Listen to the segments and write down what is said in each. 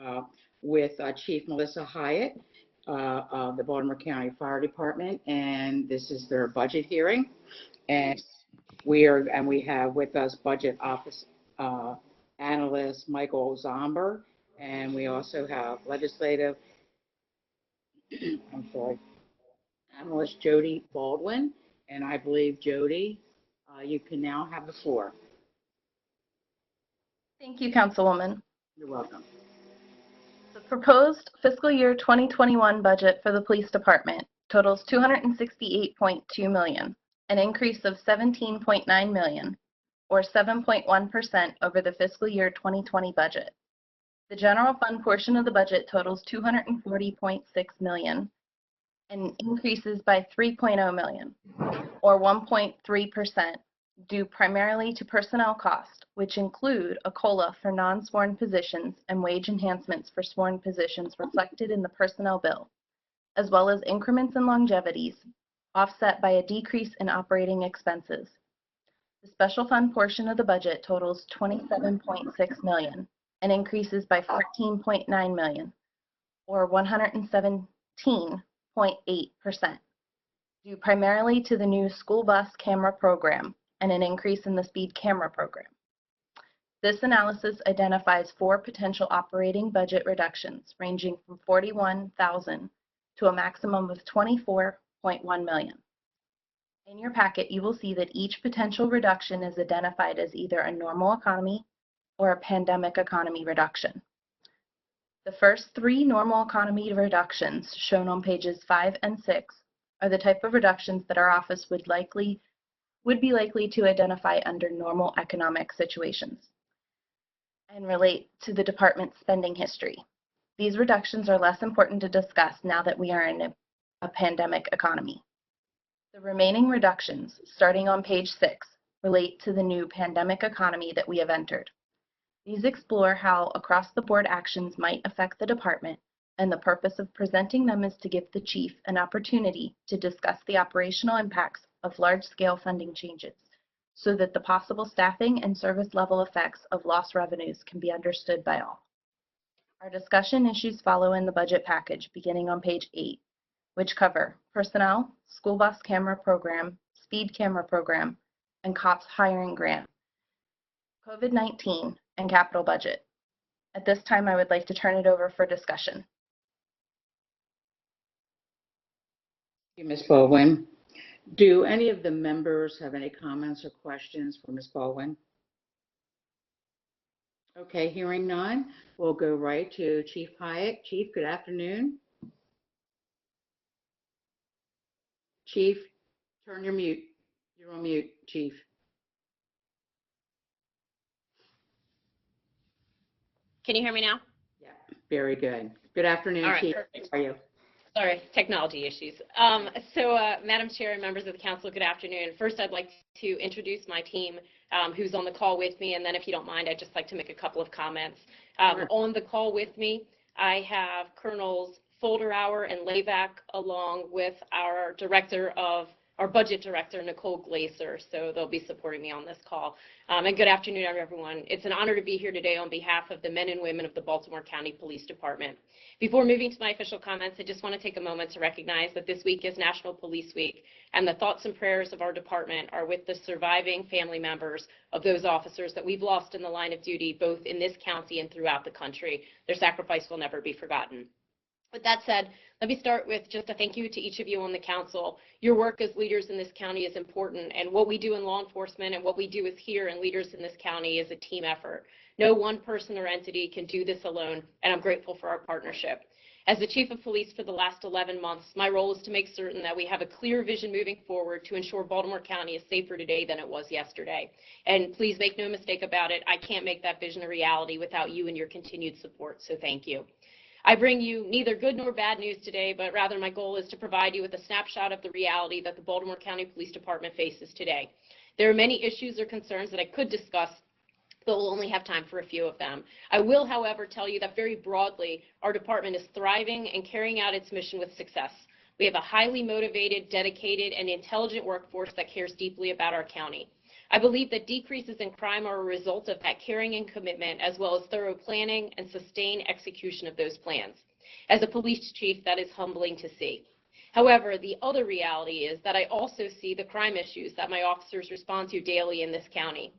uh, with Chief Melissa Hyatt of the Baltimore County Fire Department, and this is their budget hearing. And we have with us Budget Office Analyst Michael Zomber, and we also have Legislative, I'm sorry, Analyst Jody Baldwin. And I believe, Jody, you can now have the floor. Thank you, Councilwoman. You're welcome. The proposed fiscal year 2021 budget for the Police Department totals $268.2 million, an increase of $17.9 million, or 7.1% over the fiscal year 2020 budget. The general fund portion of the budget totals $240.6 million and increases by $3.0 million, or 1.3%, due primarily to personnel costs, which include a COLA for non-sworn positions and wage enhancements for sworn positions reflected in the personnel bill, as well as increments in longevities, offset by a decrease in operating expenses. The special fund portion of the budget totals $27.6 million and increases by $14.9 million, or 117.8%, due primarily to the new school bus camera program and an increase in the speed camera program. This analysis identifies 4 potential operating budget reductions ranging from $41,000 to a maximum of $24.1 million. In your packet, you will see that each potential reduction is identified as either a normal economy or a pandemic economy reduction. The first 3 normal economy reductions shown on pages 5 and 6 are the type of reductions that our office would be likely to identify under normal economic situations and relate to the department's spending history. These reductions are less important to discuss now that we are in a pandemic economy. The remaining reductions, starting on page 6, relate to the new pandemic economy that we have entered. These explore how across-the-board actions might affect the department, and the purpose of presenting them is to give the chief an opportunity to discuss the operational impacts of large-scale funding changes, so that the possible staffing and service level effects of lost revenues can be understood by all. Our discussion issues follow in the budget package beginning on page 8, which cover personnel, school bus camera program, speed camera program, and COPS hiring grant, COVID-19, and capital budget. At this time, I would like to turn it over for discussion. Thank you, Ms. Baldwin. Do any of the members have any comments or questions for Ms. Baldwin? Okay, hearing none, we'll go right to Chief Hyatt. Chief, good afternoon. Chief, turn your mute. You're on mute, Chief. Can you hear me now? Yeah, very good. Good afternoon, All right, Chief. perfect. How are you? Sorry, technology issues. Madam Chair and members of the council, good afternoon. First, I'd like to introduce my team who's on the call with me, and then if you don't mind, I'd just like to make a couple of comments. Sure. On the call with me, I have Colonels Folderauer and Layback, along with our budget director, Nicole Glaser, so they'll be supporting me on this call. And good afternoon, everyone. It's an honor to be here today on behalf of the men and women of the Baltimore County Police Department. Before moving to my official comments, I just want to take a moment to recognize that this week is National Police Week, and the thoughts and prayers of our department are with the surviving family members of those officers that we've lost in the line of duty, both in this county and throughout the country. Their sacrifice will never be forgotten. With that said, let me start with just a thank you to each of you on the council. Your work as leaders in this county is important, and what we do in law enforcement and what we do as here and leaders in this county is a team effort. No one person or entity can do this alone, and I'm grateful for our partnership. As the Chief of Police for the last 11 months, my role is to make certain that we have a clear vision moving forward to ensure Baltimore County is safer today than it was yesterday. And please make no mistake about it, I can't make that vision a reality without you and your continued support, so thank you. I bring you neither good nor bad news today, but rather my goal is to provide you with a snapshot of the reality that the Baltimore County Police Department faces today. There are many issues or concerns that I could discuss, but we'll only have time for a few of them. I will, however, tell you that very broadly, our department is thriving and carrying out its mission with success. We have a highly motivated, dedicated, and intelligent workforce that cares deeply about our county. I believe that decreases in crime are a result of that caring and commitment, as well as thorough planning and sustained execution of those plans. As a police chief, that is humbling to see. However, the other reality is that I also see the crime issues that my officers respond to daily in this county.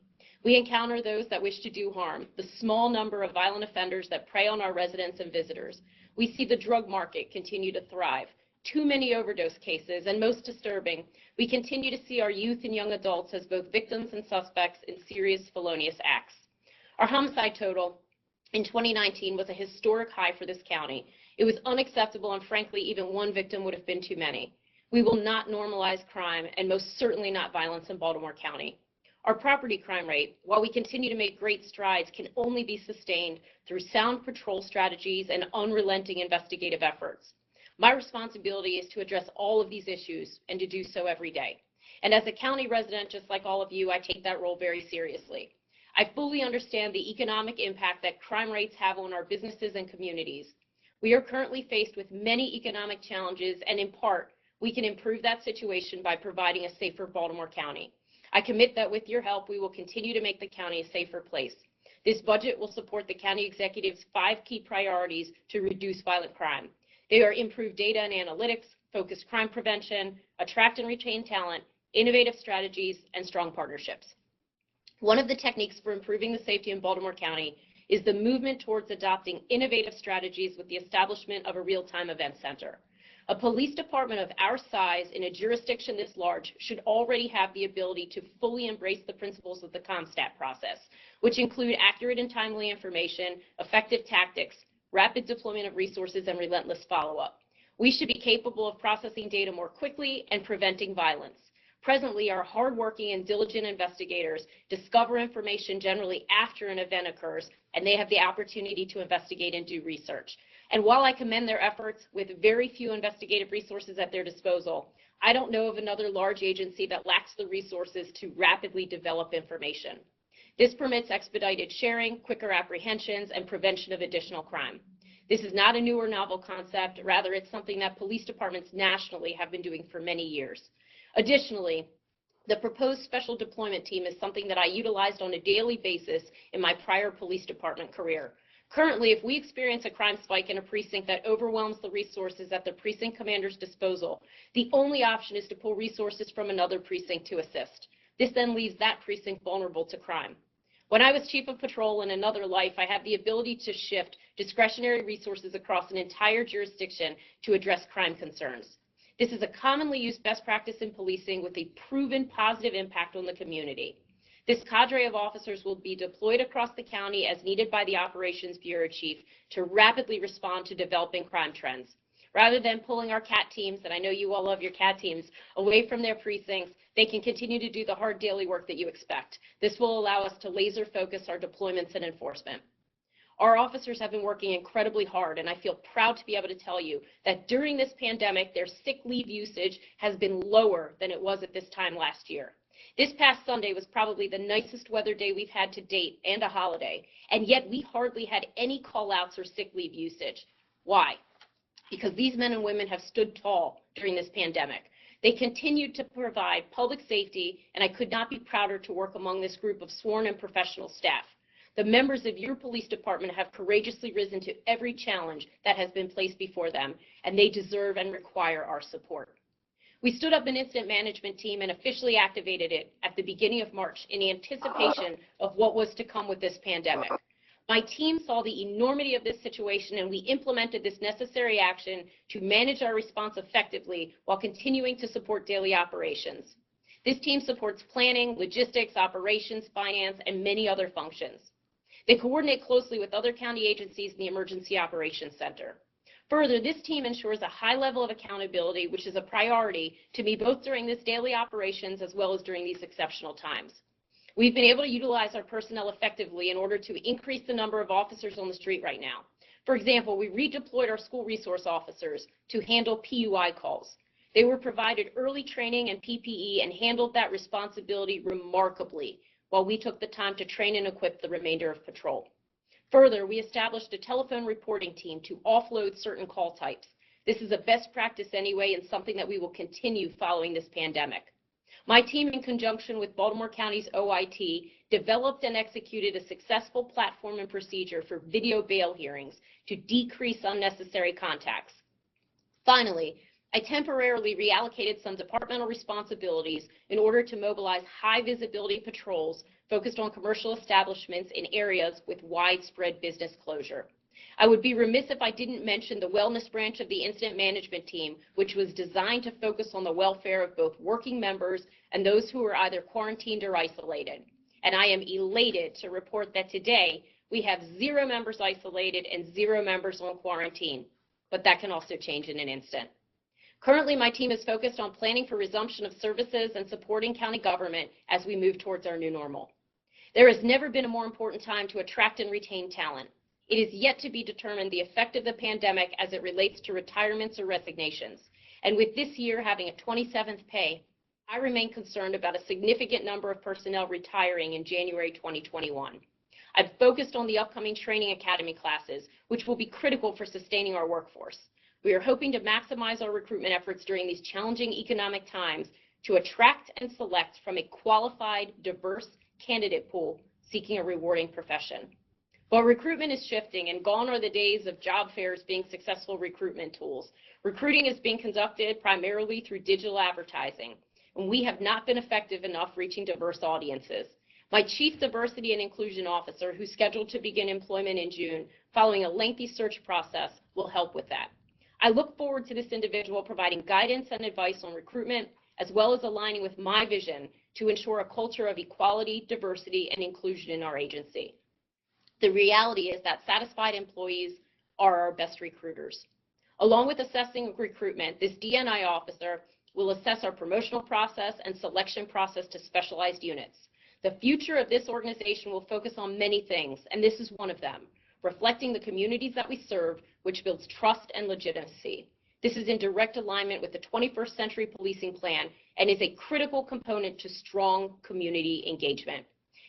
We encounter those that wish to do harm, the small number of violent offenders that prey on our residents and visitors. We see the drug market continue to thrive, too many overdose cases, and most disturbing, we continue to see our youth and young adults as both victims and suspects in serious felonious acts. Our homicide total in 2019 was a historic high for this county. It was unacceptable, and frankly, even one victim would have been too many. We will not normalize crime, and most certainly not violence in Baltimore County. Our property crime rate, while we continue to make great strides, can only be sustained through sound patrol strategies and unrelenting investigative efforts. My responsibility is to address all of these issues and to do so every day. And as a county resident, just like all of you, I take that role very seriously. I fully understand the economic impact that crime rates have on our businesses and communities. We are currently faced with many economic challenges, and in part, we can improve that situation by providing a safer Baltimore County. I commit that with your help, we will continue to make the county a safer place. This budget will support the county executive's 5 key priorities to reduce violent crime. They are improved data and analytics, focused crime prevention, attract and retain talent, innovative strategies, and strong partnerships. One of the techniques for improving the safety in Baltimore County is the movement towards adopting innovative strategies with the establishment of a real-time event center. A police department of our size in a jurisdiction this large should already have the ability to fully embrace the principles of the CompStat process, which include accurate and timely information, effective tactics, rapid deployment of resources, and relentless follow-up. We should be capable of processing data more quickly and preventing violence. Presently, our hardworking and diligent investigators discover information generally after an event occurs, and they have the opportunity to investigate and do research. And while I commend their efforts with very few investigative resources at their disposal, I don't know of another large agency that lacks the resources to rapidly develop information. This permits expedited sharing, quicker apprehensions, and prevention of additional crime. This is not a new or novel concept. Rather, it's something that police departments nationally have been doing for many years. Additionally, the proposed special deployment team is something that I utilized on a daily basis in my prior police department career. Currently, if we experience a crime spike in a precinct that overwhelms the resources at the precinct commander's disposal, the only option is to pull resources from another precinct to assist. This then leaves that precinct vulnerable to crime. When I was chief of patrol in another life, I had the ability to shift discretionary resources across an entire jurisdiction to address crime concerns. This is a commonly used best practice in policing with a proven positive impact on the community. This cadre of officers will be deployed across the county as needed by the Operations Bureau Chief to rapidly respond to developing crime trends. Rather than pulling our CAT teams, and I know you all love your CAT teams, away from their precincts, they can continue to do the hard daily work that you expect. This will allow us to laser focus our deployments and enforcement. Our officers have been working incredibly hard, and I feel proud to be able to tell you that during this pandemic, their sick leave usage has been lower than it was at this time last year. This past Sunday was probably the nicest weather day we've had to date and a holiday, and yet we hardly had any call-outs or sick leave usage. Why? Because these men and women have stood tall during this pandemic. They continued to provide public safety, and I could not be prouder to work among this group of sworn and professional staff. The members of your police department have courageously risen to every challenge that has been placed before them, and they deserve and require our support. We stood up an incident management team and officially activated it at the beginning of March in anticipation of what was to come with this pandemic. My team saw the enormity of this situation, and we implemented this necessary action to manage our response effectively while continuing to support daily operations. This team supports planning, logistics, operations, finance, and many other functions. They coordinate closely with other county agencies in the Emergency Operations Center. Further, this team ensures a high level of accountability, which is a priority to me both during this daily operations as well as during these exceptional times. We've been able to utilize our personnel effectively in order to increase the number of officers on the street right now. For example, we redeployed our school resource officers to handle PUI calls. They were provided early training and PPE and handled that responsibility remarkably, while we took the time to train and equip the remainder of patrol. Further, we established a telephone reporting team to offload certain call types. This is a best practice anyway, and something that we will continue following this pandemic. My team, in conjunction with Baltimore County's OIT, developed and executed a successful platform and procedure for video bail hearings to decrease unnecessary contacts. Finally, I temporarily reallocated some departmental responsibilities in order to mobilize high visibility patrols focused on commercial establishments in areas with widespread business closure. I would be remiss if I didn't mention the wellness branch of the incident management team, which was designed to focus on the welfare of both working members and those who are either quarantined or isolated. And I am elated to report that today we have 0 members isolated and 0 members on quarantine, but that can also change in an instant. Currently, my team is focused on planning for resumption of services and supporting county government as we move towards our new normal. There has never been a more important time to attract and retain talent. It is yet to be determined the effect of the pandemic as it relates to retirements or resignations. And with this year having a 27th pay, I remain concerned about a significant number of personnel retiring in January 2021. I've focused on the upcoming training academy classes, which will be critical for sustaining our workforce. We are hoping to maximize our recruitment efforts during these challenging economic times to attract and select from a qualified, diverse candidate pool seeking a rewarding profession. While recruitment is shifting and gone are the days of job fairs being successful recruitment tools, recruiting is being conducted primarily through digital advertising, and we have not been effective enough reaching diverse audiences. My Chief Diversity and Inclusion Officer, who's scheduled to begin employment in June, following a lengthy search process, will help with that. I look forward to this individual providing guidance and advice on recruitment, as well as aligning with my vision to ensure a culture of equality, diversity, and inclusion in our agency. The reality is that satisfied employees are our best recruiters. Along with assessing recruitment, this D&I officer will assess our promotional process and selection process to specialized units. The future of this organization will focus on many things, and this is one of them, reflecting the communities that we serve, which builds trust and legitimacy. This is in direct alignment with the 21st Century Policing Plan and is a critical component to strong community engagement.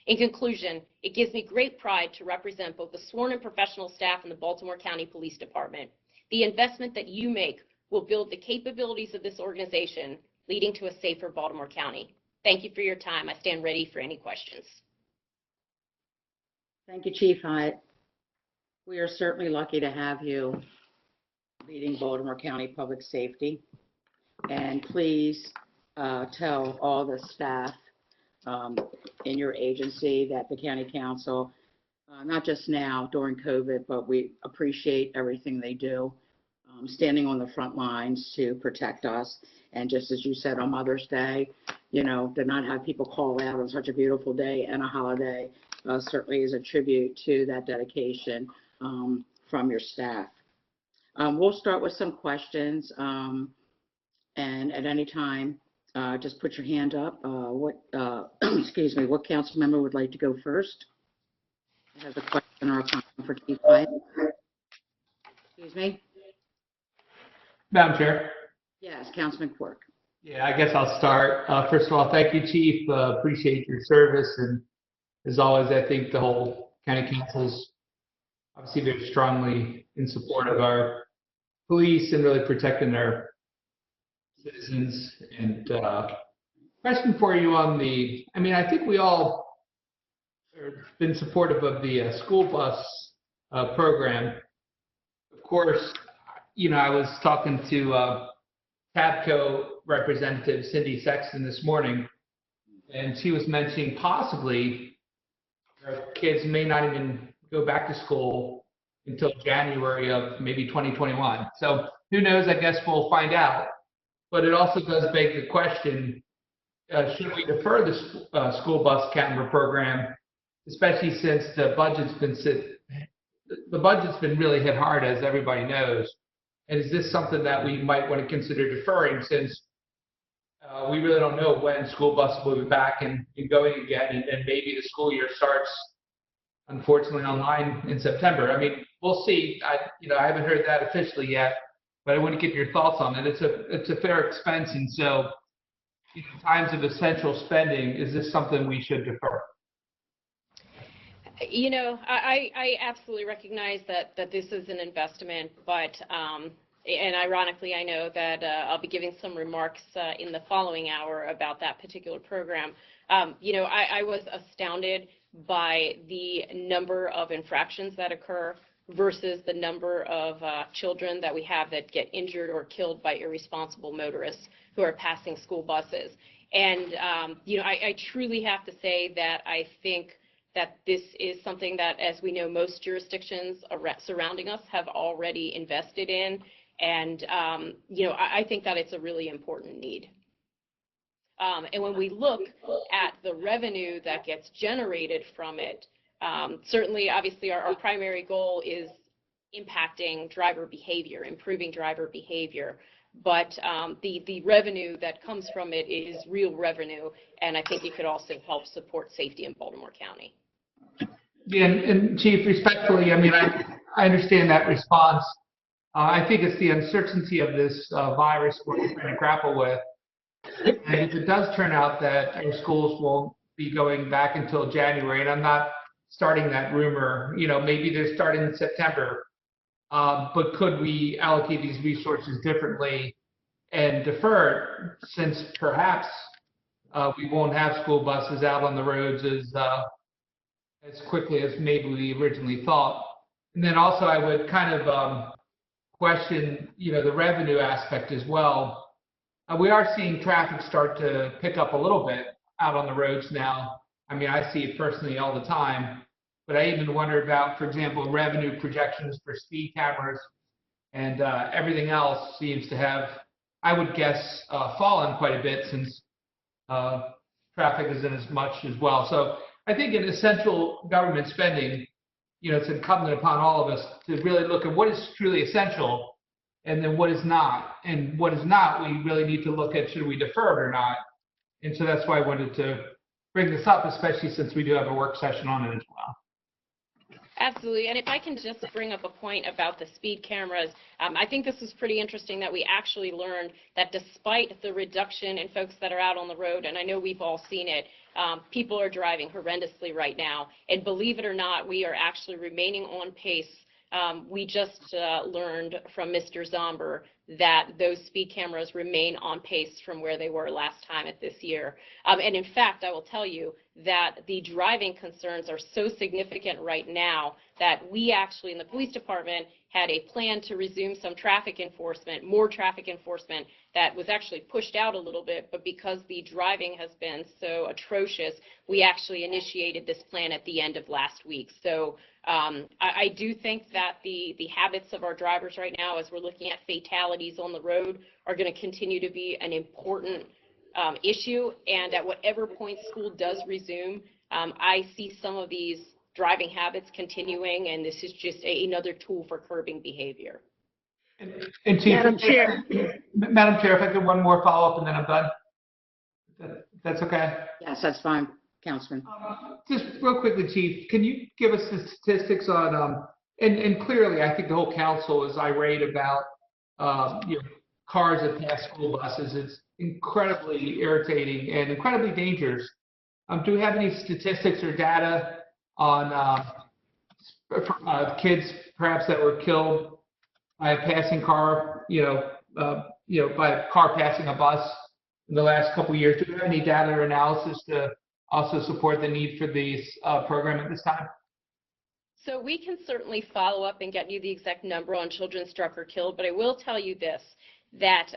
In conclusion, it gives me great pride to represent both the sworn and professional staff in the Baltimore County Police Department. The investment that you make will build the capabilities of this organization, leading to a safer Baltimore County. Thank you for your time. I stand ready for any questions. Thank you, Chief Hyatt. We are certainly lucky to have you leading Baltimore County Public Safety. And please tell all the staff in your agency that the County Council, not just now during COVID, but we appreciate everything they do, standing on the front lines to protect us. And just as you said on Mother's Day, you know, to not have people call out on such a beautiful day and a holiday certainly is a tribute to that dedication from your staff. We'll start with some questions, and at any time, just put your hand up. Excuse me, what council member would like to go first? Has a question or a comment for Chief Hyatt? Excuse me? Madam Chair. Yes, Councilman Quirk. Yeah, I guess I'll start. First of all, thank you, Chief. Appreciate your service. And as always, I think the whole county council is obviously very strongly in support of our police and really protecting their citizens. And question for you on I think we all have been supportive of the school bus program. Of course, you know, I was talking to TABCO representative Cindy Sexton this morning, and she was mentioning possibly kids may not even go back to school until January of maybe 2021. So who knows? I guess we'll find out. But it also does beg the question, should we defer the school bus camera program, especially since the budget's been really hit hard, as everybody knows. And is this something that we might want to consider deferring, since we really don't know when school buses will be back and going again, and maybe the school year starts, unfortunately, online in September. I mean, we'll see. I haven't heard that officially yet, but I want to get your thoughts on it. It's a fair expense, and so in times of essential spending, is this something we should defer? You know, I absolutely recognize that this is an investment, but and ironically, I know that I'll be giving some remarks in the following hour about that particular program. I was astounded by the number of infractions that occur versus the number of children that we have that get injured or killed by irresponsible motorists who are passing school buses. And, I truly have to say that I think that this is something that, as we know, most jurisdictions surrounding us have already invested in. And, I think that it's a really important need. And when we look at the revenue that gets generated from it, certainly, obviously, our primary goal is impacting driver behavior, improving driver behavior. But the revenue that comes from it is real revenue, and I think it could also help support safety in Baltimore County. Yeah, and Chief, respectfully, I mean, I understand that response. I think it's the uncertainty of this virus we're trying to grapple with. And if it does turn out that our schools won't be going back until January, and I'm not starting that rumor, maybe they're starting in September, but could we allocate these resources differently and defer it, since perhaps we won't have school buses out on the roads as quickly as maybe we originally thought. And then also I would kind of question, the revenue aspect as well. We are seeing traffic start to pick up a little bit out on the roads now. I mean, I see it personally all the time, but I even wonder about, for example, revenue projections for speed cameras, and everything else seems to have, I would guess, fallen quite a bit since traffic isn't as much as well. So I think in essential government spending, it's incumbent upon all of us to really look at what is truly essential and then what is not. And what is not, we really need to look at, should we defer it or not? And so that's why I wanted to bring this up, especially since we do have a work session on it as well. Absolutely, and if I can just bring up a point about the speed cameras, I think this is pretty interesting that we actually learned that despite the reduction in folks that are out on the road, and I know we've all seen it, people are driving horrendously right now, and believe it or not, we are actually remaining on pace. We just learned from Mr. Zomber that those speed cameras remain on pace from where they were last time at this year. And in fact, I will tell you that the driving concerns are so significant right now that we actually in the police department had a plan to resume some traffic enforcement, more traffic enforcement that was actually pushed out a little bit, but because the driving has been so atrocious, we actually initiated this plan at the end of last week. So I do think that the habits of our drivers right now, as we're looking at fatalities on the road, are going to continue to be an important issue. And at whatever point school does resume, I see some of these driving habits continuing, and this is just another tool for curbing behavior. And Chief, Madam Chair, if I could one more follow-up and then I'm done. That's okay? Yes, that's fine, Councilman. Just real quickly, Chief, can you give us the statistics on, and clearly I think the whole council is irate about cars that pass school buses. It's incredibly irritating and incredibly dangerous. Do we have any statistics or data on kids perhaps that were killed by a passing car, by a car passing a bus in the last couple of years? Do we have any data or analysis to also support the need for these program at this time? So we can certainly follow up and get you the exact number on children struck or killed, but I will tell you this, that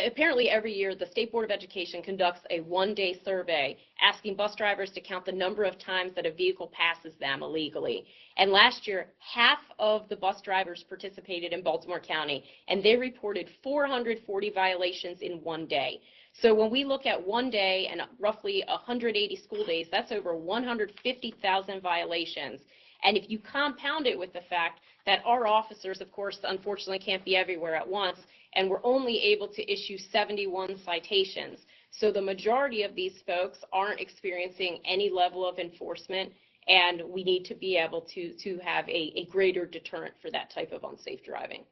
apparently every year the State Board of Education conducts a one-day survey asking bus drivers to count the number of times that a vehicle passes them illegally. And last year, half of the bus drivers participated in Baltimore County, and they reported 440 violations in one day. So when we look at one day and roughly 180 school days, that's over 150,000 violations. And if you compound it with the fact that our officers, of course, unfortunately can't be everywhere at once, and we're only able to issue 71 citations. So the majority of these folks aren't experiencing any level of enforcement, and we need to be able to have a greater deterrent for that type of unsafe driving.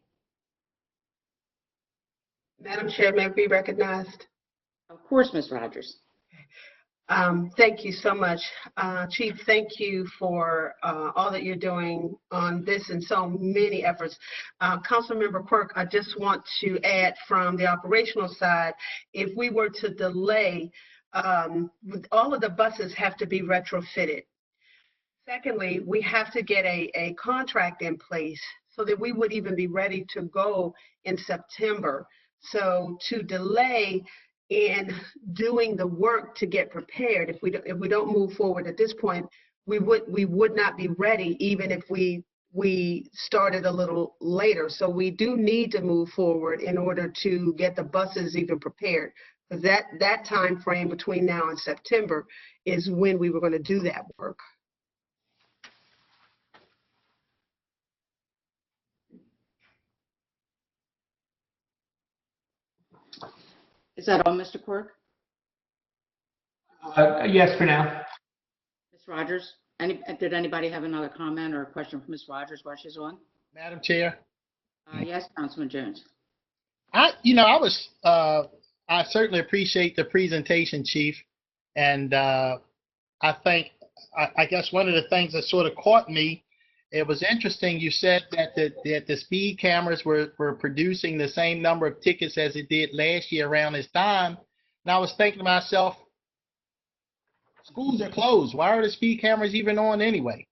Madam Chair, may I be recognized? Of course, Ms. Rogers. Thank you so much. Chief, thank you for all that you're doing on this and so many efforts. Councilmember Quirk, I just want to add from the operational side, if we were to delay, all of the buses have to be retrofitted. Secondly, we have to get a contract in place so that we would even be ready to go in September. So to delay in doing the work to get prepared, if we don't move forward at this point, we would not be ready even if we started a little later. So we do need to move forward in order to get the buses even prepared, because that time frame between now and September is when we were going to do that work. Is that all, Mr. Quirk? Yes, for now. Ms. Rogers? Did anybody have another comment or a question for Ms. Rogers while she's on? Madam Chair, Yes, Councilman Jones. I certainly appreciate the presentation, Chief. And I guess one of the things that sort of caught me, it was interesting. You said that the speed cameras were producing the same number of tickets as it did last year around this time. And I was thinking to myself, schools are closed. Why are the speed cameras even on anyway?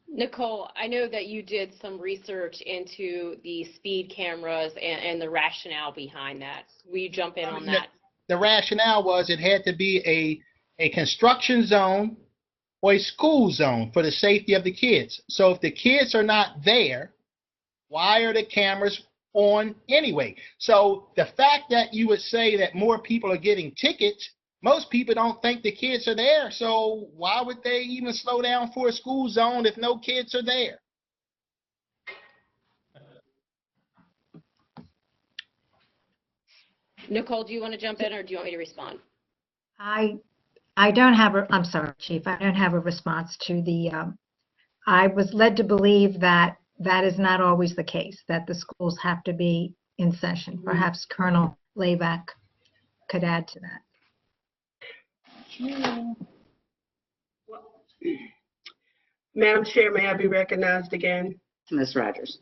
Nicole, I know that you did some research into the speed cameras and the rationale behind that. Will you jump in on that? The rationale was it had to be a construction zone or a school zone for the safety of the kids. So if the kids are not there, why are the cameras on anyway? So the fact that you would say that more people are getting tickets, most people don't think the kids are there. So why would they even slow down for a school zone if no kids are there? Nicole, do you want to jump in or do you want me to respond? I don't have I'm sorry, Chief, I don't have a response to the, I was led to believe that that is not always the case, that the schools have to be in session. Perhaps Colonel Layback could add to that. Madam Chair, may I be recognized again? Ms. Rogers.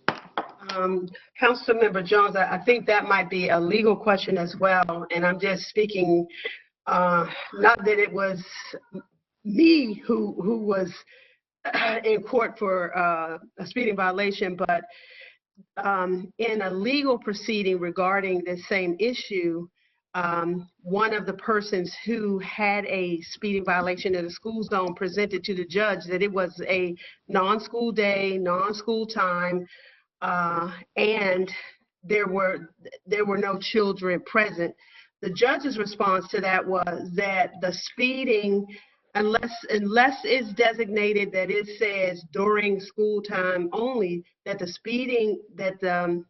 Councilmember Jones, I think that might be a legal question as well, and I'm just speaking, not that it was me who was in court for a speeding violation, but in a legal proceeding regarding this same issue, one of the persons who had a speeding violation in a school zone presented to the judge that it was a non-school day, non-school time, and there were no children present. The judge's response to that was that the speeding, unless it's designated that it says during school time only, that the speeding, that the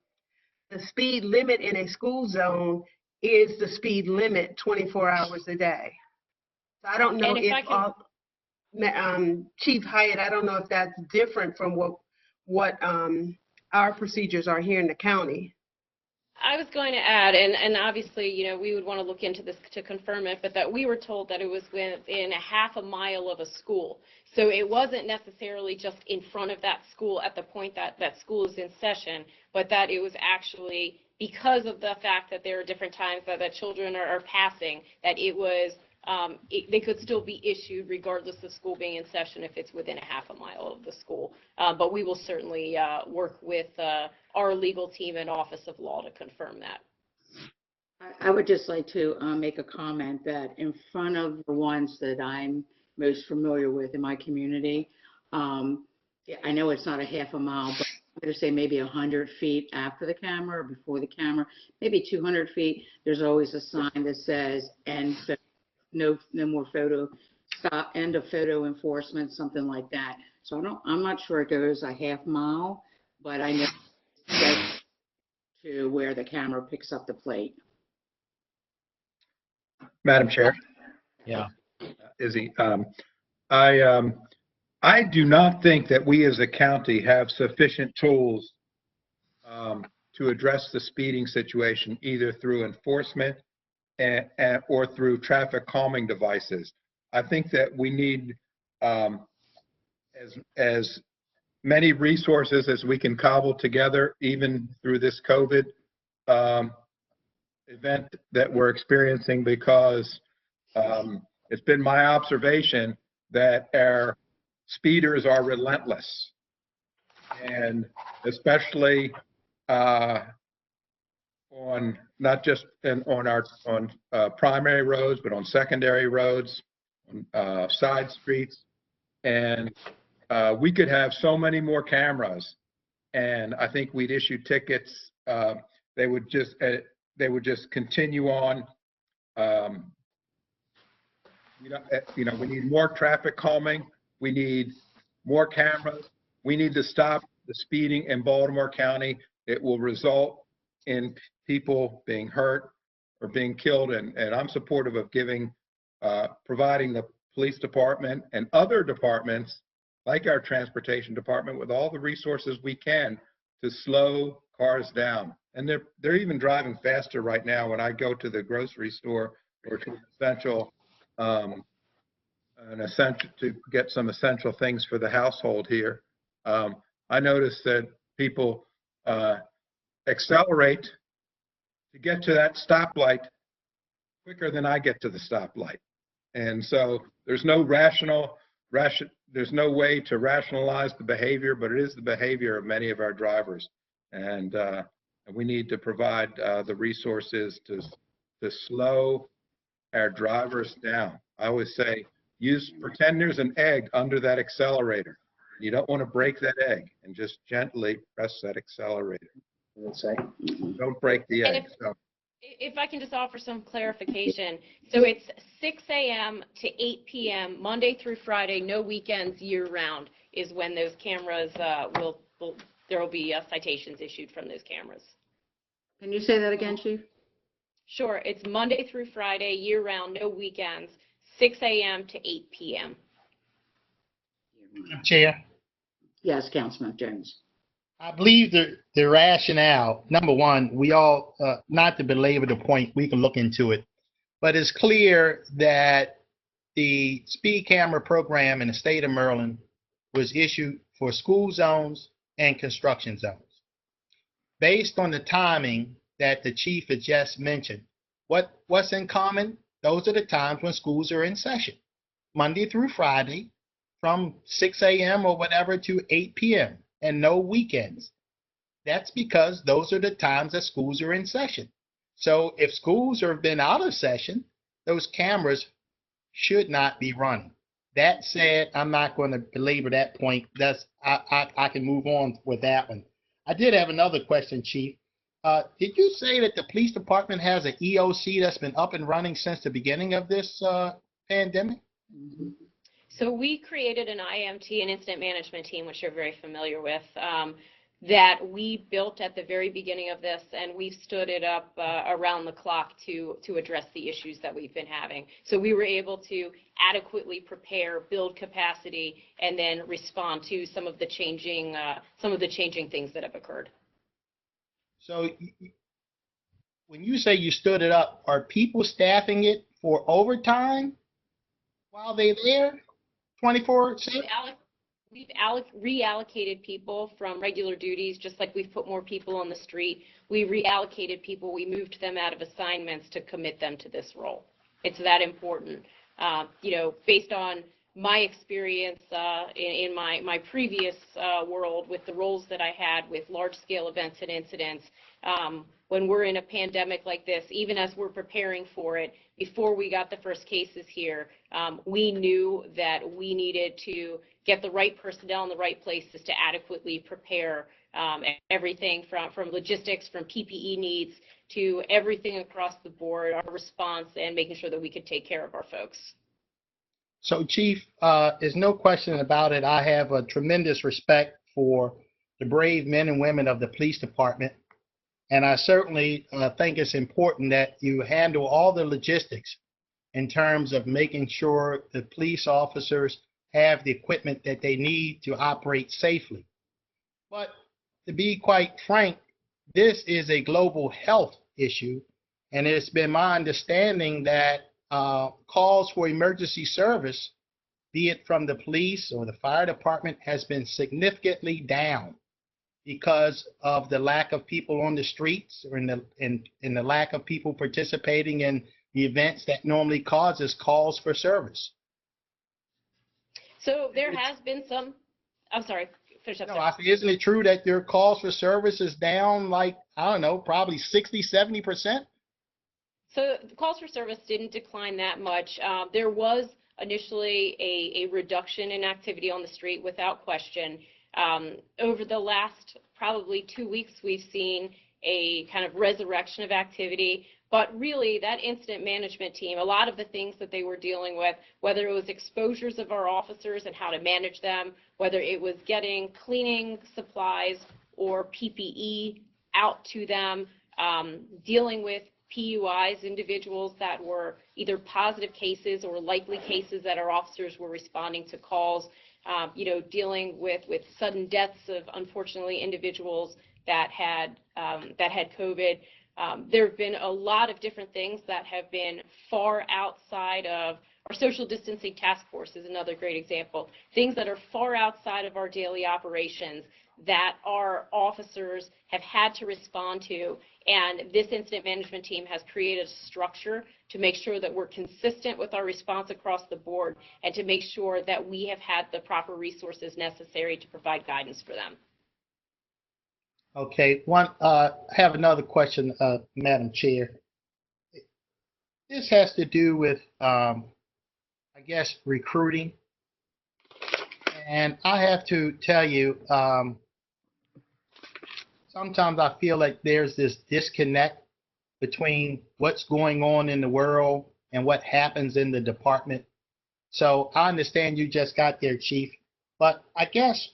speed limit in a school zone is the speed limit 24 hours a day. So I don't know Chief Hyatt, I don't know if that's different from what our procedures are here in the county. I was going to add, and obviously, you know, we would want to look into this to confirm it, but that we were told that it was within a half a mile of a school. So it wasn't necessarily just in front of that school at the point that that school is in session, but that it was actually because of the fact that there are different times that the children are passing, that it was, they could still be issued regardless of school being in session if it's within a half a mile of the school. But we will certainly work with our legal team and Office of Law to confirm that. I would just like to make a comment that in front of the ones that I'm most familiar with in my community, I know it's not a half a mile, but I'm going to say maybe 100 feet after the camera or before the camera, maybe 200 feet, there's always a sign that says end, no more photo, stop, end of photo enforcement, something like that. So I'm not sure it goes a half mile, but I know it's to where the camera picks up the plate. Madam Chair. Yeah. Izzy, I do not think that we as a county have sufficient tools to address the speeding situation, either through enforcement or through traffic calming devices. I think that we need as many resources as we can cobble together, even through this COVID event that we're experiencing, because it's been my observation that our speeders are relentless, and especially on not just on primary roads, but on secondary roads, on side streets, and we could have so many more cameras, and I think we'd issue tickets. They would just continue on. We need more traffic calming. We need more cameras. We need to stop the speeding in Baltimore County. It will result in people being hurt or being killed. And I'm supportive of providing the police department and other departments like our transportation department with all the resources we can to slow cars down. And they're even driving faster right now. When I go to the grocery store or to to get some essential things for the household here, I notice that people accelerate to get to that stoplight quicker than I get to the stoplight. And so there's no there's no way to rationalize the behavior, but it is the behavior of many of our drivers. And we need to provide the resources to slow our drivers down. I always say, pretend there's an egg under that accelerator. You don't want to break that egg, and just gently press that accelerator. Don't break the egg. If I can just offer some clarification. So it's 6 a.m. to 8 p.m., Monday through Friday, no weekends, year-round, is when those cameras there will be citations issued from those cameras. Can you say that again, Chief? Sure. It's Monday through Friday, year-round, no weekends, 6 a.m. to 8 p.m. Chair, Yes, Councilman Jones. I believe the rationale, number one, we all, not to belabor the point, we can look into it, but it's clear that the speed camera program in the state of Maryland was issued for school zones and construction zones. Based on the timing that the chief had just mentioned, what's in common? Those are the times when schools are in session, Monday through Friday, from 6 a.m. or whatever to 8 p.m. and no weekends. That's because those are the times that schools are in session. So if schools have been out of session, those cameras should not be running. That said, I'm not going to belabor that point. I can move on with that one. I did have another question, Chief. Did you say that the police department has an EOC that's been up and running since the beginning of this pandemic? So we created an IMT, an incident management team, which you're very familiar with, that we built at the very beginning of this, and we've stood it up around the clock to address the issues that we've been having. So we were able to adequately prepare, build capacity, and then respond to some of the changing things that have occurred. So when you say you stood it up, are people staffing it for overtime while they're there? 24/7? We've reallocated people from regular duties, just like we've put more people on the street. We reallocated people. We moved them out of assignments to commit them to this role. It's that important. Based on my experience in my previous world with the roles that I had with large-scale events and incidents, when we're in a pandemic like this, even as we're preparing for it, before we got the first cases here, we knew that we needed to get the right personnel in the right places to adequately prepare everything from logistics, from PPE needs, to everything across the board, our response, and making sure that we could take care of our folks. So, Chief, there's no question about it. I have a tremendous respect for the brave men and women of the police department. And I certainly think it's important that you handle all the logistics in terms of making sure the police officers have the equipment that they need to operate safely. But to be quite frank, this is a global health issue, And it's been my understanding that calls for emergency service, be it from the police or the fire department, has been significantly down because of the lack of people on the streets or in the lack of people participating in the events that normally causes calls for service. So there has been some, I'm sorry, finish up. No, sir. I said, isn't it true that your calls for service is down like, I don't know, probably 60, 70%? So the calls for service didn't decline that much. There was initially a reduction in activity on the street without question. Over the last probably 2 weeks, we've seen a kind of resurrection of activity. But really, that incident management team, a lot of the things that they were dealing with, whether it was exposures of our officers and how to manage them, whether it was getting cleaning supplies or PPE out to them, dealing with PUIs, individuals that were either positive cases or likely cases that our officers were responding to calls, dealing with sudden deaths of, unfortunately, individuals that had COVID. There have been a lot of different things that have been far outside of our social distancing task force is another great example. Things that are far outside of our daily operations that our officers have had to respond to, and this incident management team has created a structure to make sure that we're consistent with our response across the board and to make sure that we have had the proper resources necessary to provide guidance for them. Okay, I have another question, Madam Chair. This has to do with, I guess, recruiting. And I have to tell you, sometimes I feel like there's this disconnect between what's going on in the world and what happens in the department. So I understand you just got there, Chief, but I guess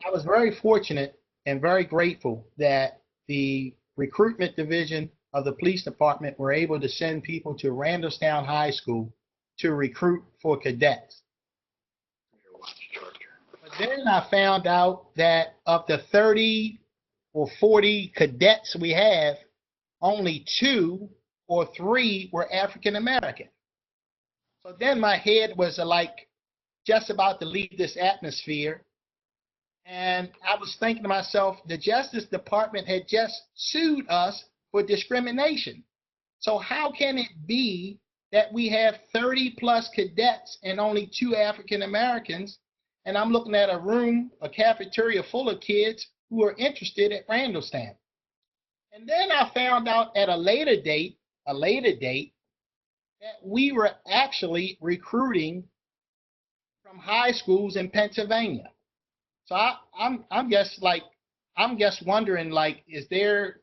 I was very fortunate and very grateful that the recruitment division of the police department were able to send people to Randallstown High School to recruit for cadets. But then I found out that of the 30 or 40 cadets we have, only 2 or 3 were African American. So then my head was like just about to leave this atmosphere. And I was thinking to myself, the Justice Department had just sued us for discrimination. So how can it be that we have 30 plus cadets and only 2 African Americans? And I'm looking at a cafeteria full of kids who are interested at Randallstown. And then I found out at a later date, that we were actually recruiting from high schools in Pennsylvania. So I'm just wondering, like, is there,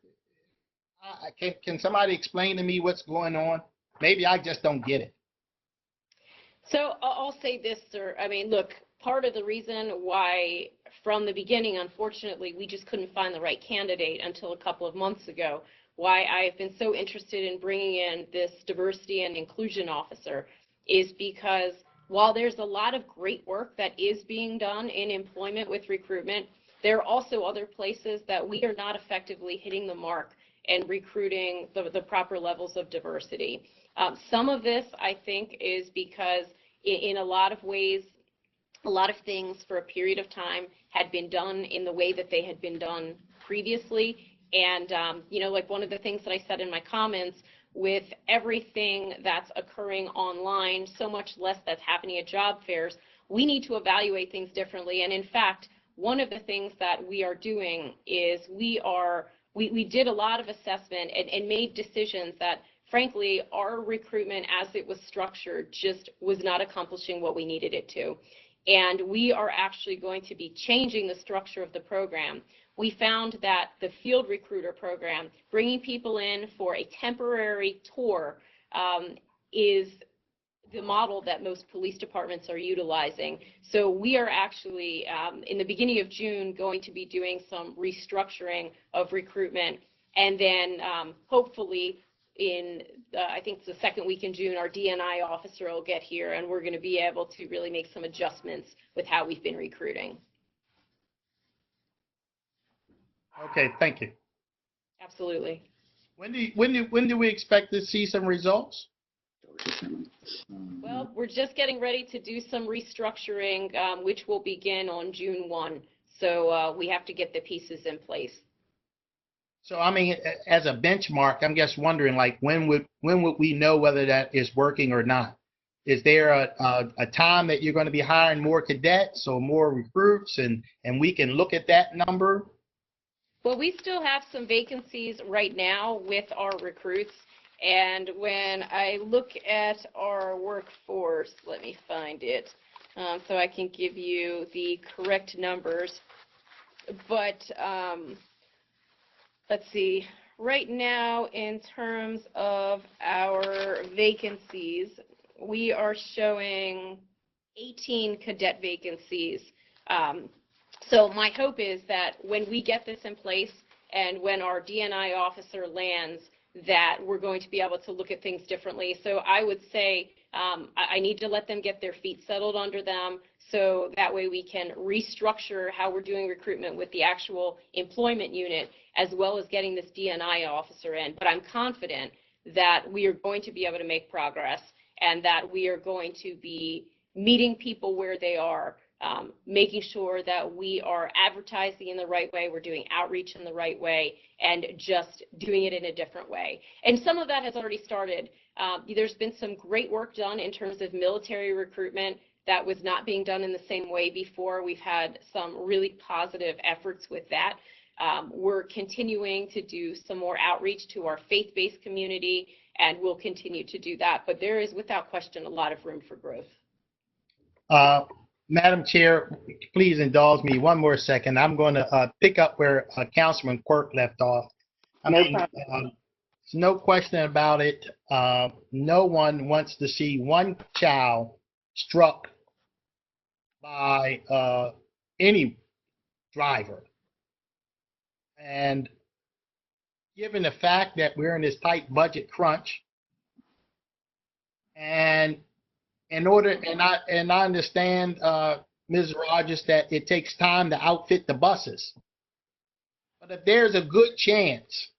can somebody explain to me what's going on? Maybe I just don't get it. So I'll say this, sir. I mean, look, part of the reason why from the beginning, unfortunately, we just couldn't find the right candidate until a couple of months ago, why I've been so interested in bringing in this diversity and inclusion officer is because while there's a lot of great work that is being done in employment with recruitment, there are also other places that we are not effectively hitting the mark and recruiting the proper levels of diversity. Some of this, I think, is because in a lot of ways, a lot of things for a period of time had been done in the way that they had been done previously. And, like one of the things that I said in my comments, with everything that's occurring online, so much less that's happening at job fairs, we need to evaluate things differently. And in fact, one of the things that we are doing is we did a lot of assessment and made decisions that, frankly, our recruitment as it was structured just was not accomplishing what we needed it to. And we are actually going to be changing the structure of the program. We found that the field recruiter program, bringing people in for a temporary tour, is the model that most police departments are utilizing. So we are actually, in the beginning of June, going to be doing some restructuring of recruitment. And then hopefully in, I think it's the second week in June, our DNI officer will get here, and we're going to be able to really make some adjustments with how we've been recruiting. Okay, thank you. Absolutely. When do we expect to see some results? Well, we're just getting ready to do some restructuring, which will begin on June 1. So we have to get the pieces in place. So, I mean, as a benchmark, I'm just wondering, like, when would we know whether that is working or not? Is there a time that you're going to be hiring more cadets or more recruits, and we can look at that number? Well, we still have some vacancies right now with our recruits. And when I look at our workforce, let me find it so I can give you the correct numbers. But let's see, right now in terms of our vacancies, we are showing 18 cadet vacancies. So my hope is that when we get this in place and when our DNI officer lands, that we're going to be able to look at things differently. So I would say I need to let them get their feet settled under them, so that way we can restructure how we're doing recruitment with the actual employment unit, as well as getting this DNI officer in. But I'm confident that we are going to be able to make progress, and that we are going to be meeting people where they are, making sure that we are advertising in the right way, we're doing outreach in the right way, and just doing it in a different way. And some of that has already started. There's been some great work done in terms of military recruitment that was not being done in the same way before. We've had some really positive efforts with that. We're continuing to do some more outreach to our faith-based community, and we'll continue to do that. But there is, without question, a lot of room for growth. Madam Chair, please indulge me one more second. I'm going to pick up where Councilman Quirk left off. I mean, there's no question about it. No one wants to see one child struck by any driver. And given the fact that we're in this tight budget crunch, and I understand, Ms. Rogers, that it takes time to outfit the buses. But if there's a good chance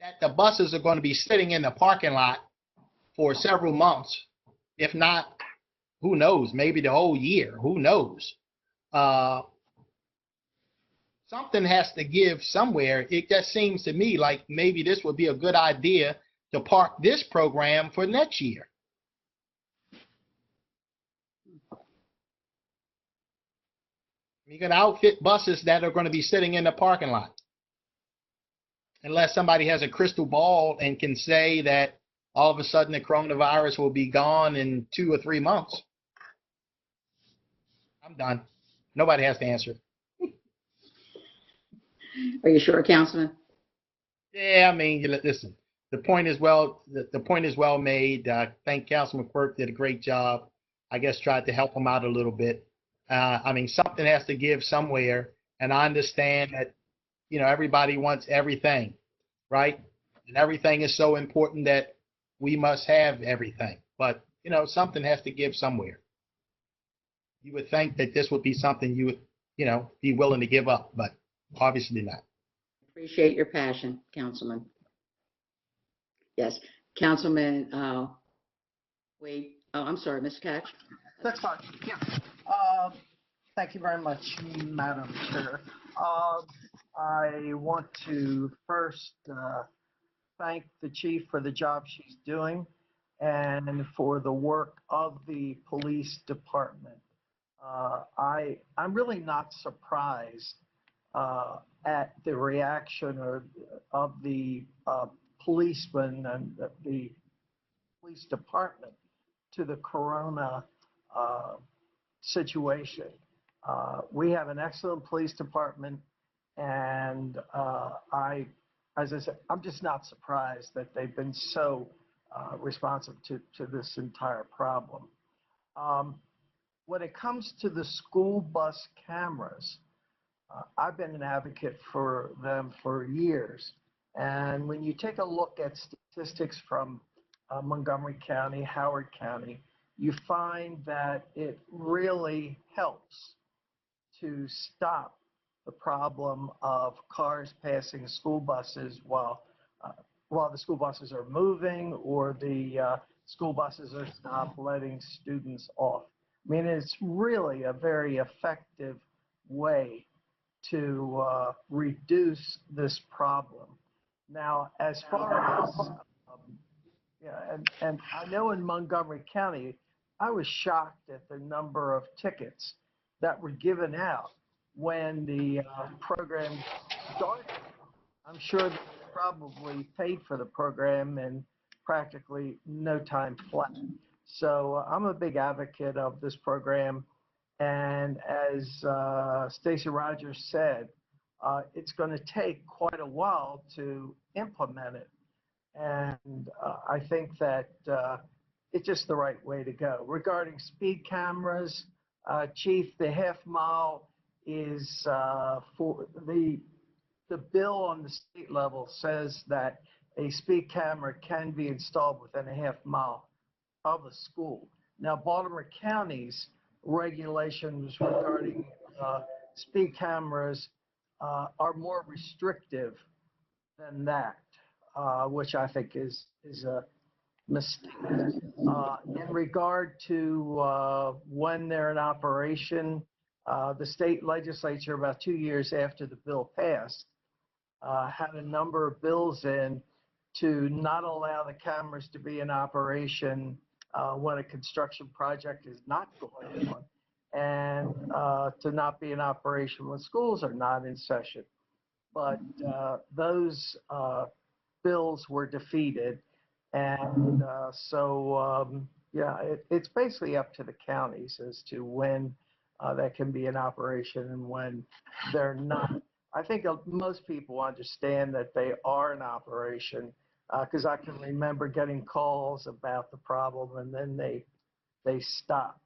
that the buses are going to be sitting in the parking lot for several months, if not, who knows, maybe the whole year, who knows? Something has to give somewhere. It just seems to me like maybe this would be a good idea to park this program for next year. You're going to outfit buses that are going to be sitting in the parking lot. Unless somebody has a crystal ball and can say that all of a sudden the coronavirus will be gone in 2 or 3 months. I'm done. Nobody has to answer. Are you sure, Councilman? Yeah, I mean, listen, the point is well made. I think Councilman Quirk did a great job. I guess tried to help him out a little bit. I mean, something has to give somewhere, and I understand that, you know, everybody wants everything, right? And everything is so important that we must have everything. But, you know, something has to give somewhere. You would think that this would be something you would, you know, be willing to give up, but obviously not. Appreciate your passion, Councilman. Yes, Councilman Wade. Oh, I'm sorry, Ms. Catch. That's fine, yeah. Thank you very much, Madam Chair. I want to first thank the chief for the job she's doing and for the work of the police department. I'm really not surprised at the reaction of the policemen and the police department to the corona situation. We have an excellent police department, and as I said, I'm just not surprised that they've been so responsive to this entire problem. When it comes to the school bus cameras, I've been an advocate for them for years. And when you take a look at statistics from Montgomery County, Howard County, you find that it really helps to stop the problem of cars passing school buses while while the school buses are moving or the school buses are stopped letting students off. I mean, it's really a very effective way to reduce this problem. Now, as far as, yeah, and I know in Montgomery County, I was shocked at the number of tickets that were given out when the program started. I'm sure they probably paid for the program in practically no time flat. So I'm a big advocate of this program. And as Stacey Rogers said, it's going to take quite a while to implement it. And I think that it's just the right way to go. Regarding speed cameras, Chief, the half mile is for the bill on the state level says that a speed camera can be installed within a half mile of a school. Now, Baltimore County's regulations regarding speed cameras are more restrictive than that, which I think is a mistake. In regard to when they're in operation, the state legislature, about 2 years after the bill passed, had a number of bills in to not allow the cameras to be in operation when a construction project is not going on, and to not be in operation when schools are not in session. But those bills were defeated, and yeah, it's basically up to the counties as to when that can be in operation and when they're not. I think most people understand that they are in operation, because I can remember getting calls about the problem and then they stopped.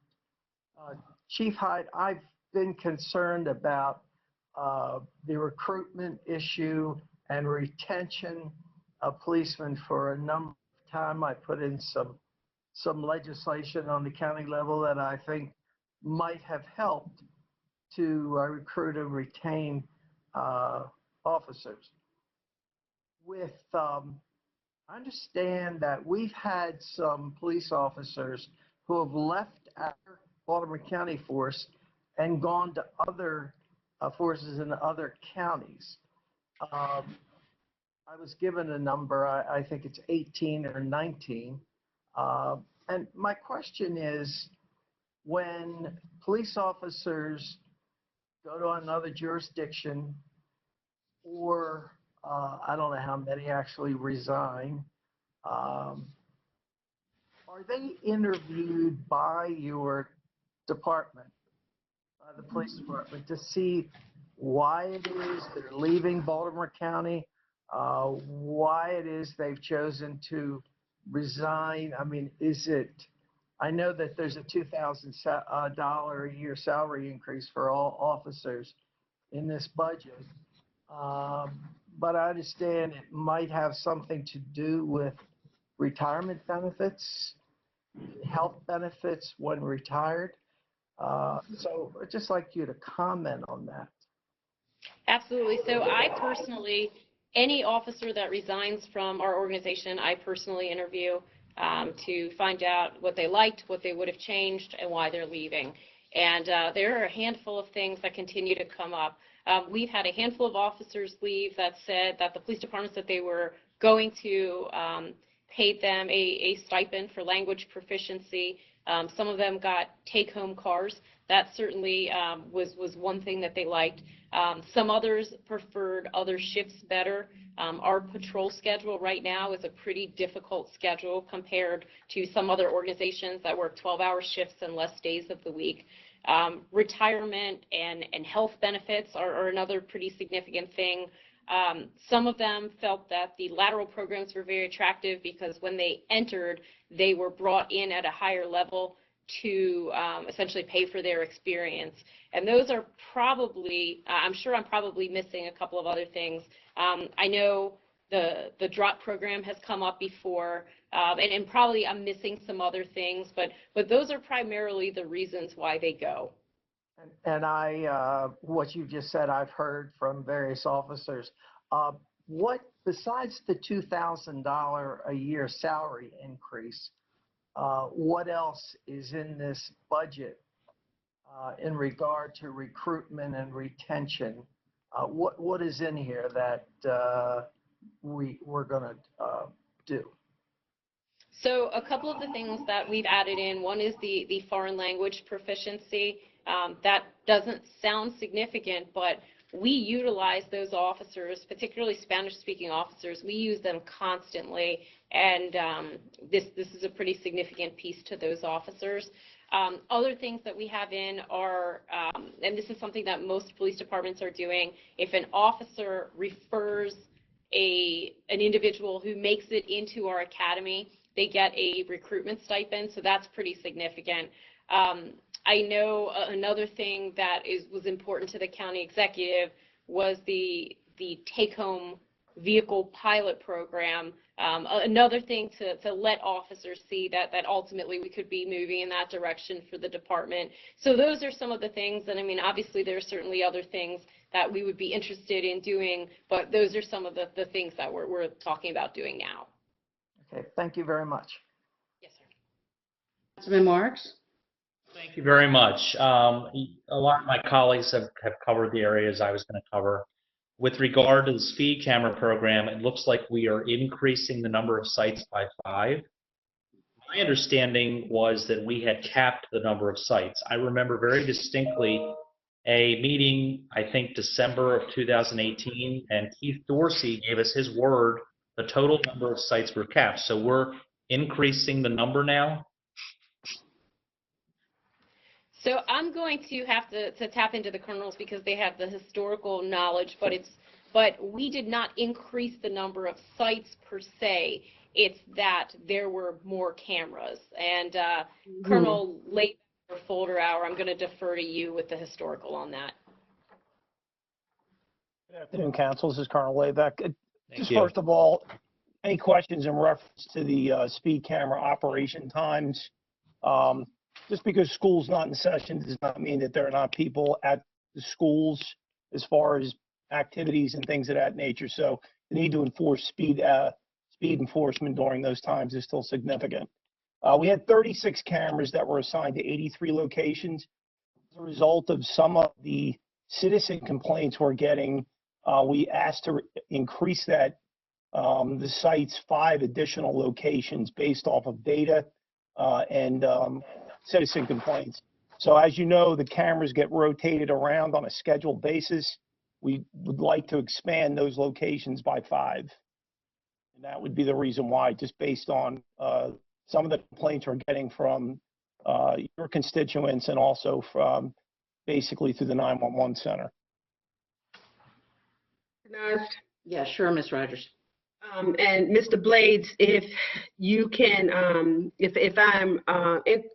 Chief Hyde, I've been concerned about the recruitment issue and retention of policemen for a number of time. I put in some legislation on the county level that I think might have helped to recruit and retain officers. I understand that we've had some police officers who have left our Baltimore County force and gone to other forces in other counties. I was given a number, I think it's 18 or 19. And my question is, when police officers go to another jurisdiction, or I don't know how many actually resign, are they interviewed by your department, the police department, to see why it is they're leaving Baltimore County, why it is they've chosen to resign? I mean, is it, I know that there's a $2,000 a year salary increase for all officers in this budget, but I understand it might have something to do with retirement benefits, health benefits when retired. So I'd just like you to comment on that. Absolutely. So I personally, any officer that resigns from our organization, I personally interview to find out what they liked, what they would have changed, and why they're leaving. And there are a handful of things that continue to come up. We've had a handful of officers leave that said that the police departments that they were going to paid them a stipend for language proficiency. Some of them got take-home cars. That certainly was one thing that they liked. Some others preferred other shifts better. Our patrol schedule right now is a pretty difficult schedule compared to some other organizations that work 12-hour shifts and less days of the week. Retirement and health benefits are another pretty significant thing. Some of them felt that the lateral programs were very attractive because when they entered, they were brought in at a higher level to essentially pay for their experience. And those are probably, I'm sure I'm probably missing a couple of other things. I know the drop program has come up before, and probably I'm missing some other things, but those are primarily the reasons why they go. And what you just said, I've heard from various officers. what, besides the $2,000 a year salary increase, what else is in this budget in regard to recruitment and retention? What is in here that we're going to do? So a couple of the things that we've added in, one is the foreign language proficiency. That doesn't sound significant, but we utilize those officers, particularly Spanish-speaking officers. We use them constantly, and this is a pretty significant piece to those officers. Other things that we have in are, and this is something that most police departments are doing, if an officer refers an individual who makes it into our academy, they get a recruitment stipend, so that's pretty significant. I know another thing that was important to the county executive was the take-home vehicle pilot program. Another thing to let officers see that ultimately we could be moving in that direction for the department. So those are some of the things, and I mean, obviously there are certainly other things that we would be interested in doing, but those are some of the things that we're talking about doing now. Okay, thank you very much. Yes, sir. Councilman Marks? Thank you very much. A lot of my colleagues have covered the areas I was going to cover. With regard to the speed camera program, it looks like we are increasing the number of sites by 5. My understanding was that we had capped the number of sites. I remember very distinctly a meeting, I think December of 2018, and Keith Dorsey gave us his word the total number of sites were capped. So we're increasing the number now. So I'm going to have to tap into the colonels because they have the historical knowledge, but we did not increase the number of sites per se. It's that there were more cameras. And Colonel Layback or Folderauer, I'm going to defer to you with the historical on that. Good afternoon, Council. This is Colonel Layback. Thank you. First of all, any questions in reference to the speed camera operation times? Just because school's not in session does not mean that there are not people at the schools as far as activities and things of that nature. So the need to enforce speed enforcement during those times is still significant. We had 36 cameras that were assigned to 83 locations. As a result of some of the citizen complaints we're getting, we asked to increase that the site's 5 additional locations based off of data and citizen complaints. So as you know, the cameras get rotated around on a scheduled basis. We would like to expand those locations by 5. And that would be the reason why, just based on some of the complaints we're getting from your constituents and also from basically through the 911 center. Yeah, sure, Ms. Rogers. And Mr. Blades, if you can, if I'm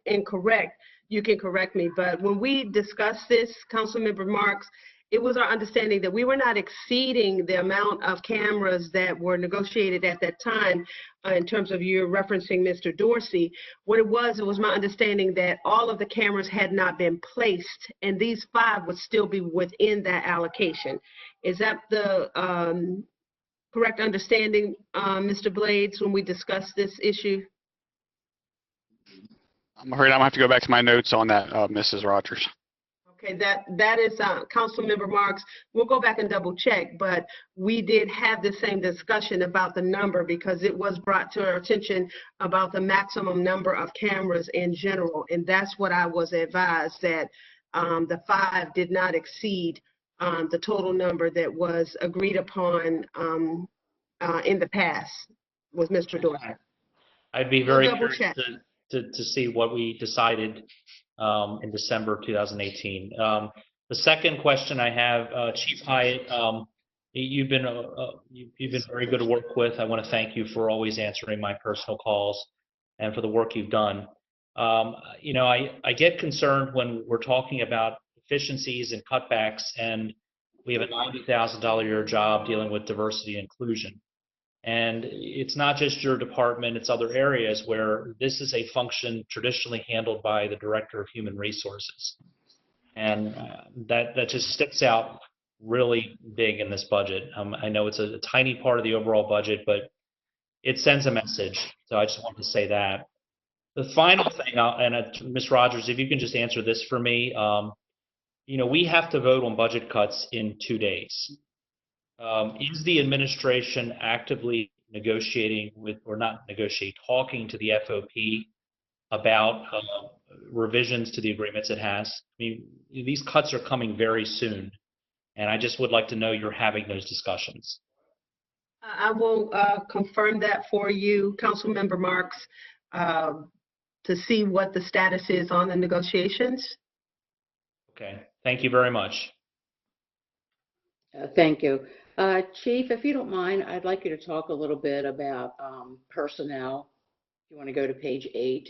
incorrect, you can correct me. But when we discussed this, Councilmember Marks, it was our understanding that we were not exceeding the amount of cameras that were negotiated at that time. In terms of you referencing Mr. Dorsey, what it was my understanding that all of the cameras had not been placed, and these 5 would still be within that allocation. Is that the correct understanding, Mr. Blades, when we discussed this issue? I'm afraid I'm gonna have to go back to my notes on that, Mrs. Rogers. Okay, that is Councilmember Marks. We'll go back and double check, but we did have the same discussion about the number because it was brought to our attention about the maximum number of cameras in general, and that's what I was advised, that the 5 did not exceed the total number that was agreed upon in the past with Mr. Dorsey. I'd be very curious to see what we decided in December 2018. The second question I have, Chief Hyatt, you've been very good to work with. I want to thank you for always answering my personal calls and for the work you've done. You know, I get concerned when we're talking about efficiencies and cutbacks, and we have a $90,000 a year job dealing with diversity and inclusion. And it's not just your department, it's other areas where this is a function traditionally handled by the Director of Human Resources. And that just sticks out really big in this budget. I know it's a tiny part of the overall budget, but it sends a message. So I just want to say that. The final thing, Ms. Rogers, if you can just answer this for me, we have to vote on budget cuts in 2 days. Is the administration actively negotiating with, or not negotiate, talking to the FOP about revisions to the agreements it has? I mean, these cuts are coming very soon, and I just would like to know you're having those discussions. I will confirm that for you, Councilmember Marks, to see what the status is on the negotiations. Okay, thank you very much. Thank you. Chief, if you don't mind, I'd like you to talk a little bit about personnel. If you want to go to page 8.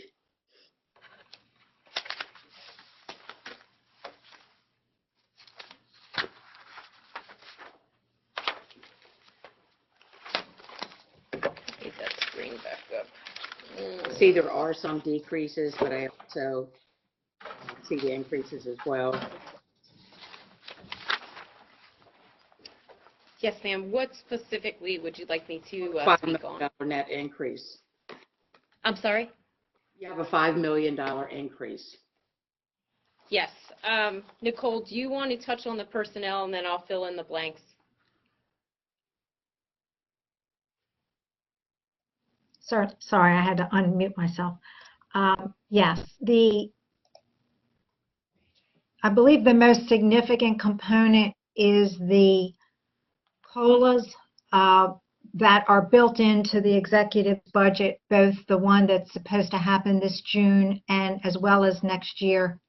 Get that screen back up. See, there are some decreases, but I also see the increases as well. Yes, ma'am. What specifically would you like me to $5 speak on? million net increase. I'm sorry? You have a $5 million increase. Yes. Nicole, do you want to touch on the personnel, and then I'll fill in the blanks? Sorry, I had to unmute myself. Yes, I believe the most significant component is the COLAs that are built into the executive budget, both the one that's supposed to happen this June and as well as next year.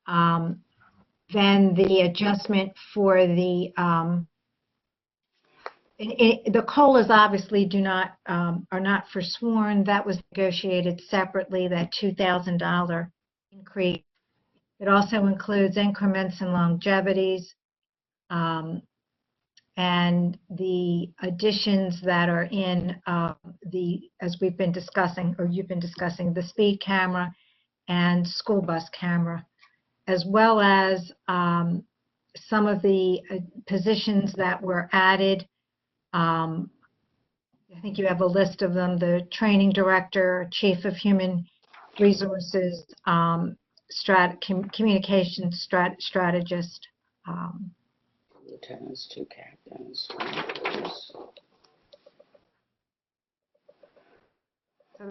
Then the adjustment for the COLAs obviously are not forsworn. That was negotiated separately, that $2,000 increase. It also includes increments and longevities, and the additions that are in as we've been discussing, or you've been discussing, the speed camera and school bus camera, as well as some of the positions that were added. I think you have a list of them: the training director, chief of human resources, communication strategist. Lieutenants, 2 captains. So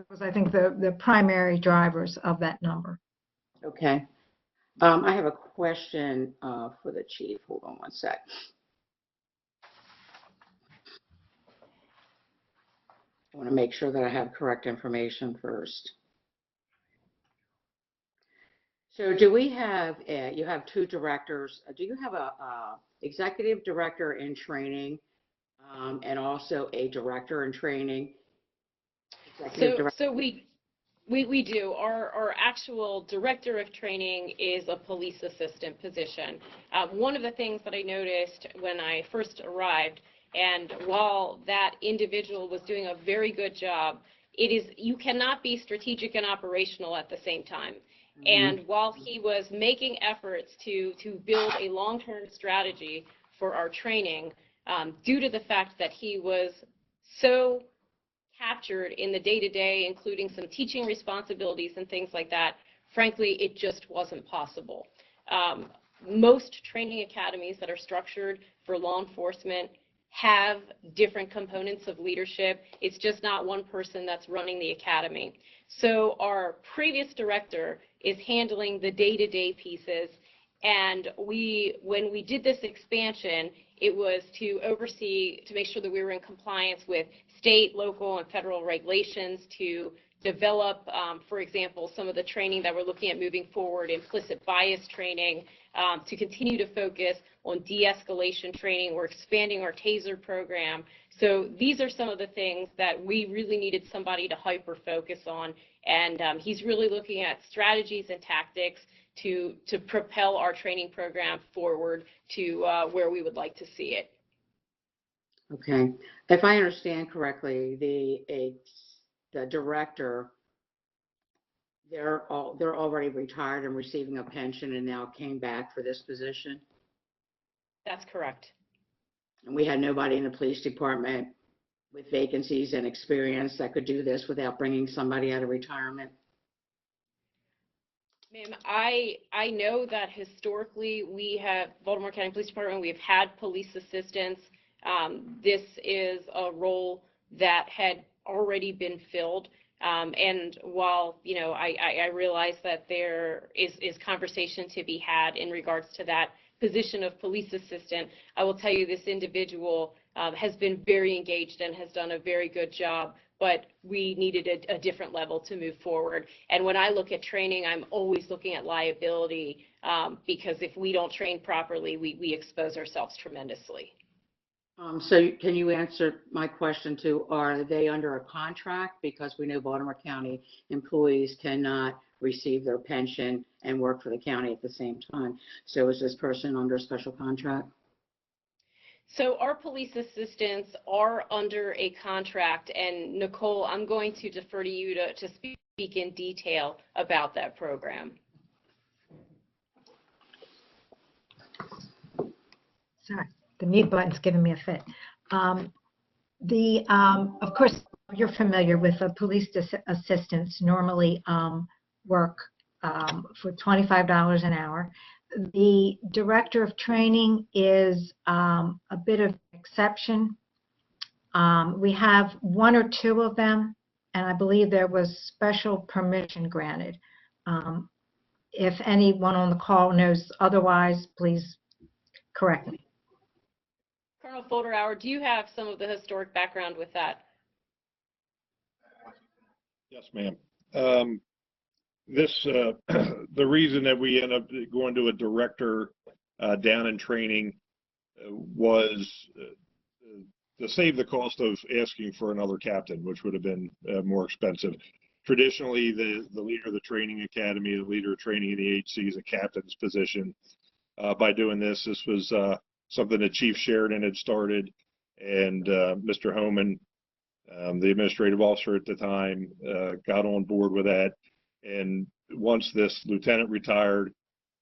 those, I think, the primary drivers of that number. Okay. I have a question for the chief. Hold on one sec. I want to make sure that I have correct information first. So do we have, you have 2 directors. Do you have a executive director in training and also a director in training? So we do. Our actual director of training is a police assistant position. One of the things that I noticed when I first arrived, and while that individual was doing a very good job, you cannot be strategic and operational at the same time. Mm-hmm. And while he was making efforts to build a long-term strategy for our training, due to the fact that he was so captured in the day-to-day, including some teaching responsibilities and things like that, frankly, it just wasn't possible. Most training academies that are structured for law enforcement have different components of leadership. It's just not one person that's running the academy. So our previous director is handling the day-to-day pieces, and when we did this expansion, it was to oversee, to make sure that we were in compliance with state, local, and federal regulations, to develop, for example, some of the training that we're looking at moving forward, implicit bias training, to continue to focus on de-escalation training. We're expanding our TASER program. So these are some of the things that we really needed somebody to hyper-focus on, and he's really looking at strategies and tactics to propel our training program forward to where we would like to see it. Okay. If I understand correctly, the director, they're already retired and receiving a pension and now came back for this position? That's correct. And we had nobody in the police department with vacancies and experience that could do this without bringing somebody out of retirement. Ma'am, I know that historically we have, Baltimore County Police Department, we've had police assistants. This is a role that had already been filled. And while, you know, I realize that there is conversation to be had in regards to that position of police assistant, I will tell you this individual has been very engaged and has done a very good job, but we needed a different level to move forward. And when I look at training, I'm always looking at liability because if we don't train properly, we expose ourselves tremendously. So can you answer my question too? Are they under a contract? Because we know Baltimore County employees cannot receive their pension and work for the county at the same time. So is this person under a special contract? So our police assistants are under a contract, and Nicole, I'm going to defer to you to speak in detail about that program. Sorry, the mute button's giving me a fit. Of course, you're familiar with police assistants normally work for $25 an hour. The director of training is a bit of an exception. We have one or two of them, and I believe there was special permission granted. If anyone on the call knows otherwise, please correct me. Colonel Folderauer, do you have some of the historic background with that? Yes, ma'am. The reason that we end up going to a director down in training was to save the cost of asking for another captain, which would have been more expensive. Traditionally, the leader of the training academy, the leader of training in the HC is a captain's position. By doing this was something that Chief Sheridan had started, and Mr. Homan, the administrative officer at the time, got on board with that. And once this lieutenant retired,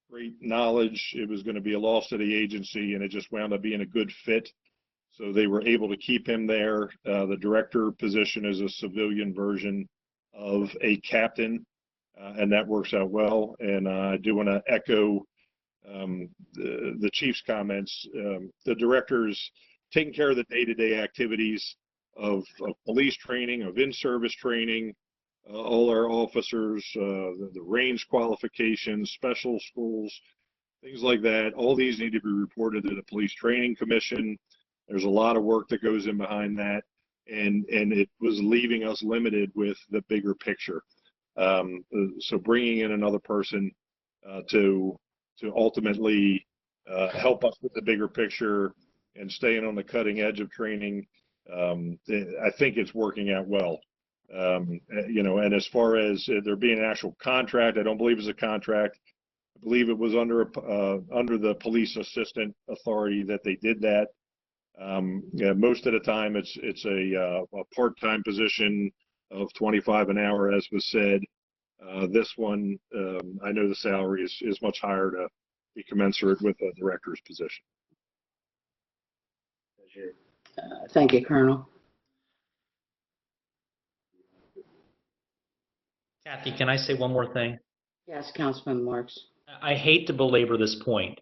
great knowledge, it was going to be a loss to the agency, and it just wound up being a good fit. So they were able to keep him there. The director position is a civilian version of a captain, and that works out well. And I do want to echo the chief's comments. The director's taking care of the day-to-day activities of police training, of in-service training, all our officers, the range qualifications, special schools, things like that. All these need to be reported to the Police Training Commission. There's a lot of work that goes in behind that, and it was leaving us limited with the bigger picture. So bringing in another person to ultimately help us with the bigger picture and staying on the cutting edge of training, I think it's working out well. You know, and as far as there being an actual contract, I don't believe it's a contract. I believe it was under the police assistant authority that they did that. Yeah, most of the time it's a part-time position of $25 an hour, as was said. This one, I know the salary is much higher to be commensurate with a director's position. Thank you, Colonel. Kathy, can I say one more thing? Yes, Councilman Marks. I hate to belabor this point,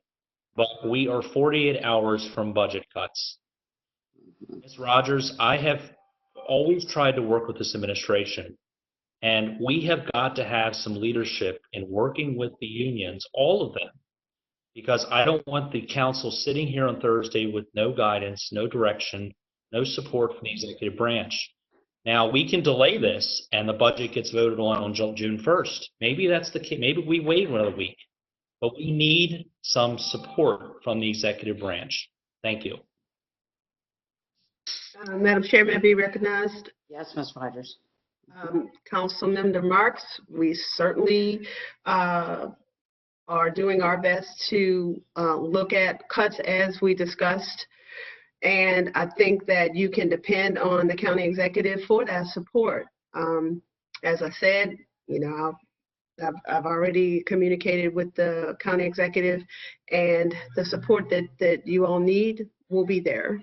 but we are 48 hours from budget cuts. Ms. Rogers, I have always tried to work with this administration, and we have got to have some leadership in working with the unions, all of them, because I don't want the council sitting here on Thursday with no guidance, no direction, no support from the executive branch. Now, we can delay this and the budget gets voted on June 1st. Maybe that's the case. Maybe we wait another week, but we need some support from the executive branch. Thank you. Madam Chair, may I be recognized? Yes, Ms. Rogers. Councilmember Marks, we certainly are doing our best to look at cuts as we discussed. And I think that you can depend on the county executive for that support. As I said, you know, I've already communicated with the county executive, and the support that you all need will be there.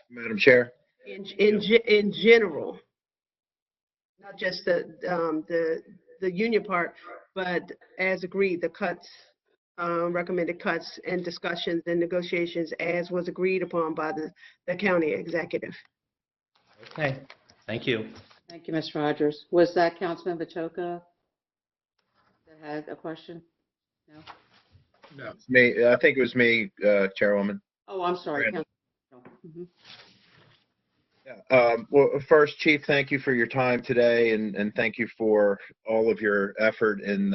Madam Chair? In general, not just the union part, but as agreed, the cuts, recommended cuts and discussions and negotiations as was agreed upon by the county executive. Okay, thank you. Thank you, Ms. Rogers. Was that Councilman Bachoka that had a question? No? No. It's me. I think it was me, Chairwoman. Oh, I'm sorry. Randall. Mhm. Yeah. Well, first, Chief, thank you for your time today, and thank you for all of your effort in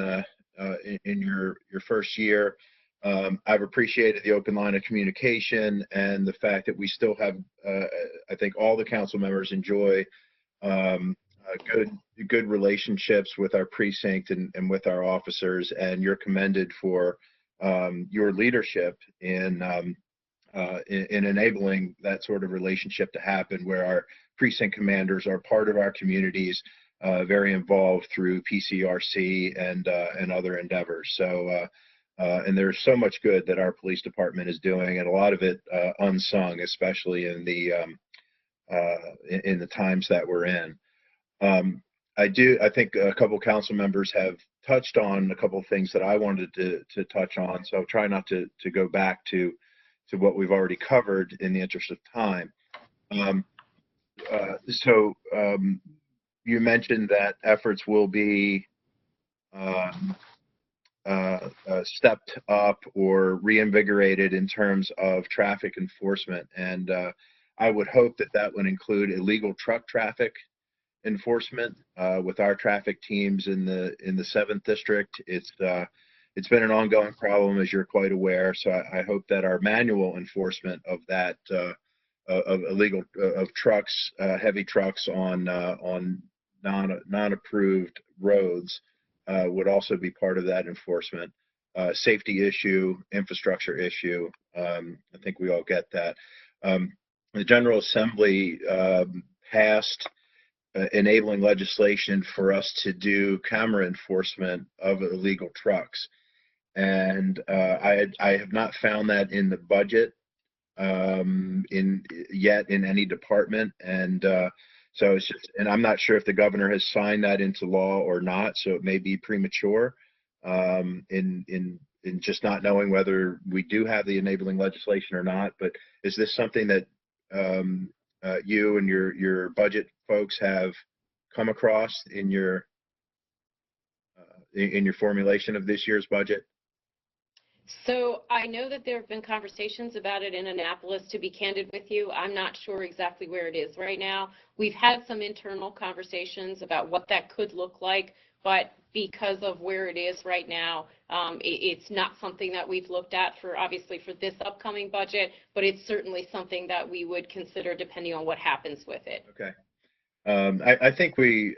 your first year. I've appreciated the open line of communication and the fact that we still have, I think all the council members enjoy good relationships with our precinct and with our officers, and you're commended for your leadership in enabling that sort of relationship to happen, where our precinct commanders are part of our communities, very involved through PCRC and other endeavors. So, and there's so much good that our police department is doing, and a lot of it unsung, especially in the times that we're in. I think a couple council members have touched on a couple of things that I wanted to touch on, so I'll try not to go back to what we've already covered in the interest of time. You mentioned that efforts will be stepped up or reinvigorated in terms of traffic enforcement, and I would hope that would include illegal truck traffic enforcement with our traffic teams in the 7th district. It's been an ongoing problem, as you're quite aware. So I hope that our manual enforcement of that of illegal trucks, heavy trucks on non-approved roads would also be part of that enforcement. Safety issue, infrastructure issue. I think we all get that. The General Assembly passed enabling legislation for us to do camera enforcement of illegal trucks. And I have not found that in the budget yet in any department, and so it's just, and I'm not sure if the governor has signed that into law or not, so it may be premature in just not knowing whether we do have the enabling legislation or not. But is this something that you and your budget folks have come across in your formulation of this year's budget? So I know that there have been conversations about it in Annapolis. To be candid with you, I'm not sure exactly where it is right now. We've had some internal conversations about what that could look like, but because of where it is right now, it's not something that we've looked at obviously for this upcoming budget, but it's certainly something that we would consider depending on what happens with it. Okay. I think we're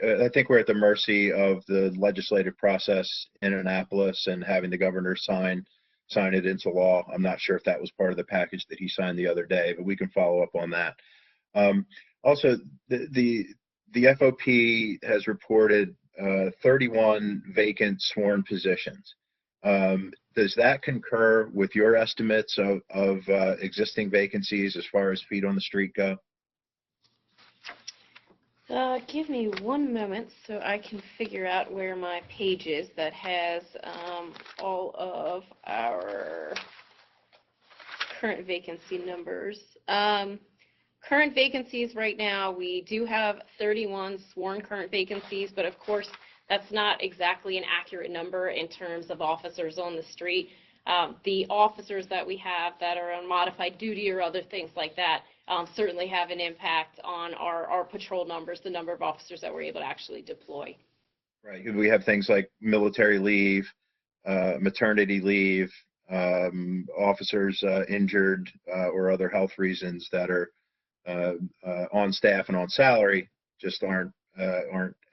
at the mercy of the legislative process in Annapolis and having the governor sign it into law. I'm not sure if that was part of the package that he signed the other day, but we can follow up on that. Also, the FOP has reported 31 vacant sworn positions. Does that concur with your estimates of existing vacancies as far as feet on the street go? Give me one moment so I can figure out where my page is that has all of our current vacancy numbers. Current vacancies right now, we do have 31 sworn current vacancies, but of course that's not exactly an accurate number in terms of officers on the street. The officers that we have that are on modified duty or other things like that certainly have an impact on our patrol numbers, the number of officers that we're able to actually deploy. Right. We have things like military leave, maternity leave, officers injured or other health reasons that are on staff and on salary, just aren't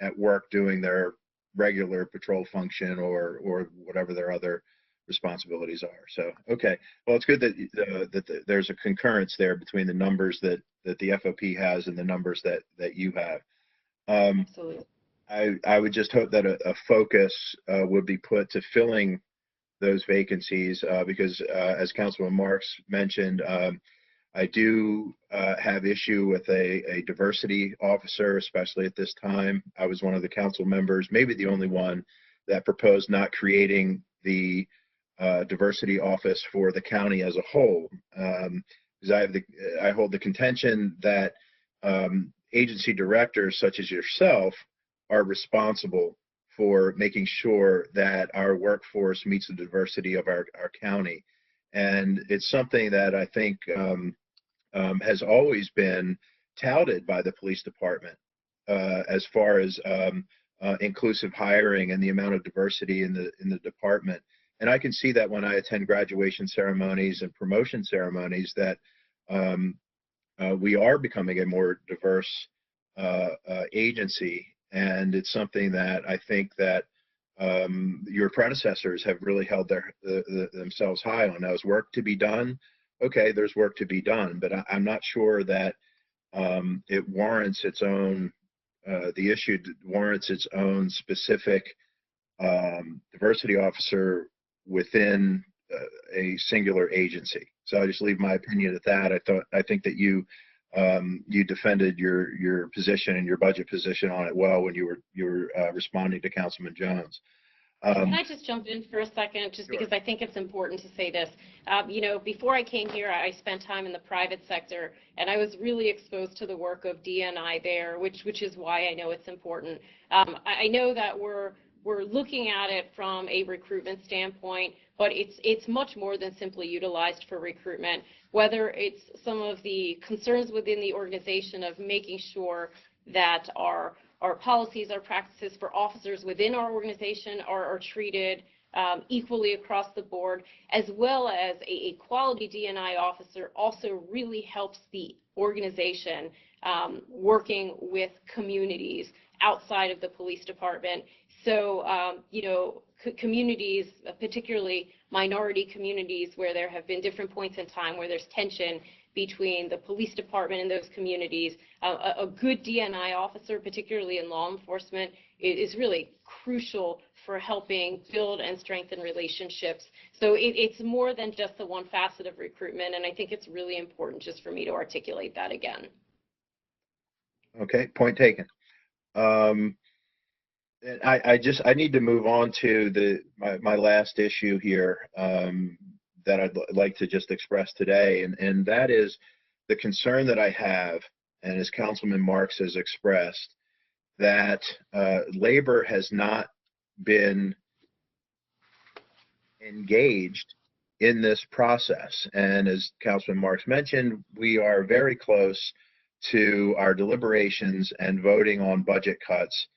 at work doing their regular patrol function or whatever their other responsibilities are. So, okay. Well, it's good that there's a concurrence there between the numbers that the FOP has and the numbers that you have. Absolutely. I would just hope that a focus would be put to filling those vacancies because as Councilman Marks mentioned, I do have issue with a diversity officer, especially at this time. I was one of the council members, maybe the only one, that proposed not creating the diversity office for the county as a whole. Because I hold the contention that agency directors such as yourself are responsible for making sure that our workforce meets the diversity of our county. And it's something that I think has always been touted by the police department as far as inclusive hiring and the amount of diversity in the department. And I can see that when I attend graduation ceremonies and promotion ceremonies that we are becoming a more diverse agency. And it's something that I think that your predecessors have really held themselves high on. Now, is work to be done? Okay, there's work to be done, but I'm not sure that it warrants its own, the issue warrants its own specific diversity officer within a singular agency. So I just leave my opinion at that. I think that you defended your position and your budget position on it well when you were responding to Councilman Jones. Can I just jump in for a second, just because I think it's important to say this. You know, before I came here, I spent time in the private sector, and I was really exposed to the work of DNI there, which is why I know it's important. I know that we're looking at it from a recruitment standpoint, but it's much more than simply utilized for recruitment. Whether it's some of the concerns within the organization of making sure that our policies, our practices for officers within our organization are treated equally across the board, as well as a quality DNI officer also really helps the organization working with communities outside of the police department. So, you know, communities, particularly minority communities where there have been different points in time where there's tension between the police department and those communities, a good DNI officer, particularly in law enforcement, is really crucial for helping build and strengthen relationships. So it's more than just the one facet of recruitment, and I think it's really important just for me to articulate that again. Okay, point taken. I need to move on to my last issue here that I'd like to just express today, and that is the concern that I have, and as Councilman Marks has expressed, that labor has not been engaged in this process. And as Councilman Marks mentioned, we are very close to our deliberations and voting on budget cuts.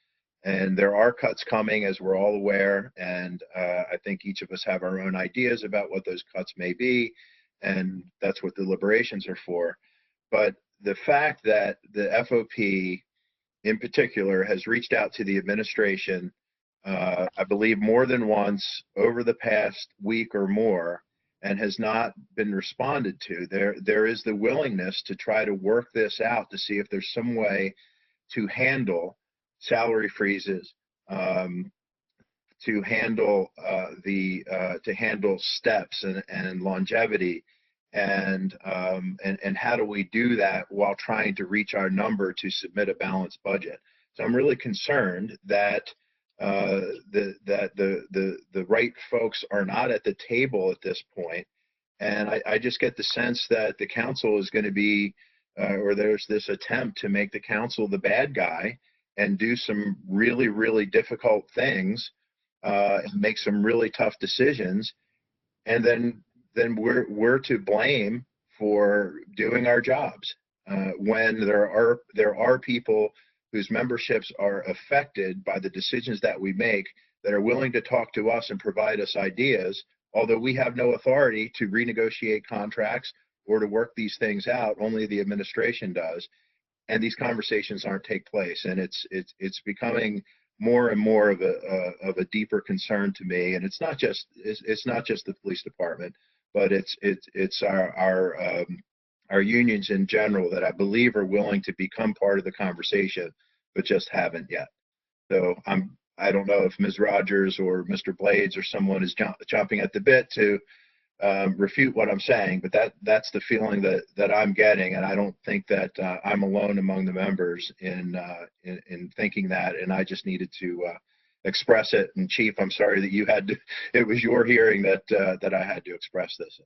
And there are cuts coming, as we're all aware, and I think each of us have our own ideas about what those cuts may be, and that's what deliberations are for. But the fact that the FOP in particular has reached out to the administration, I believe more than once over the past week or more, and has not been responded to, there is the willingness to try to work this out to see if there's some way to handle salary freezes, to handle steps and longevity, and how do we do that while trying to reach our number to submit a balanced budget. So I'm really concerned that the right folks are not at the table at this point, and I just get the sense that the council is going to be, or there's this attempt to make the council the bad guy and do some really, really difficult things, and make some really tough decisions, and then we're to blame for doing our jobs when there are people whose memberships are affected by the decisions that we make that are willing to talk to us and provide us ideas, although we have no authority to renegotiate contracts or to work these things out. Only the administration does. And these conversations aren't take place, and it's becoming more and more of a deeper concern to me. And it's not just the police department, but it's our unions in general that I believe are willing to become part of the conversation, but just haven't yet. So I don't know if Ms. Rogers or Mr. Blades or someone is chomping at the bit to refute what I'm saying, but that's the feeling that I'm getting, and I don't think that I'm alone among the members in thinking that, and I just needed to express it. And Chief, I'm sorry that you had to, it was your hearing that I had to express this.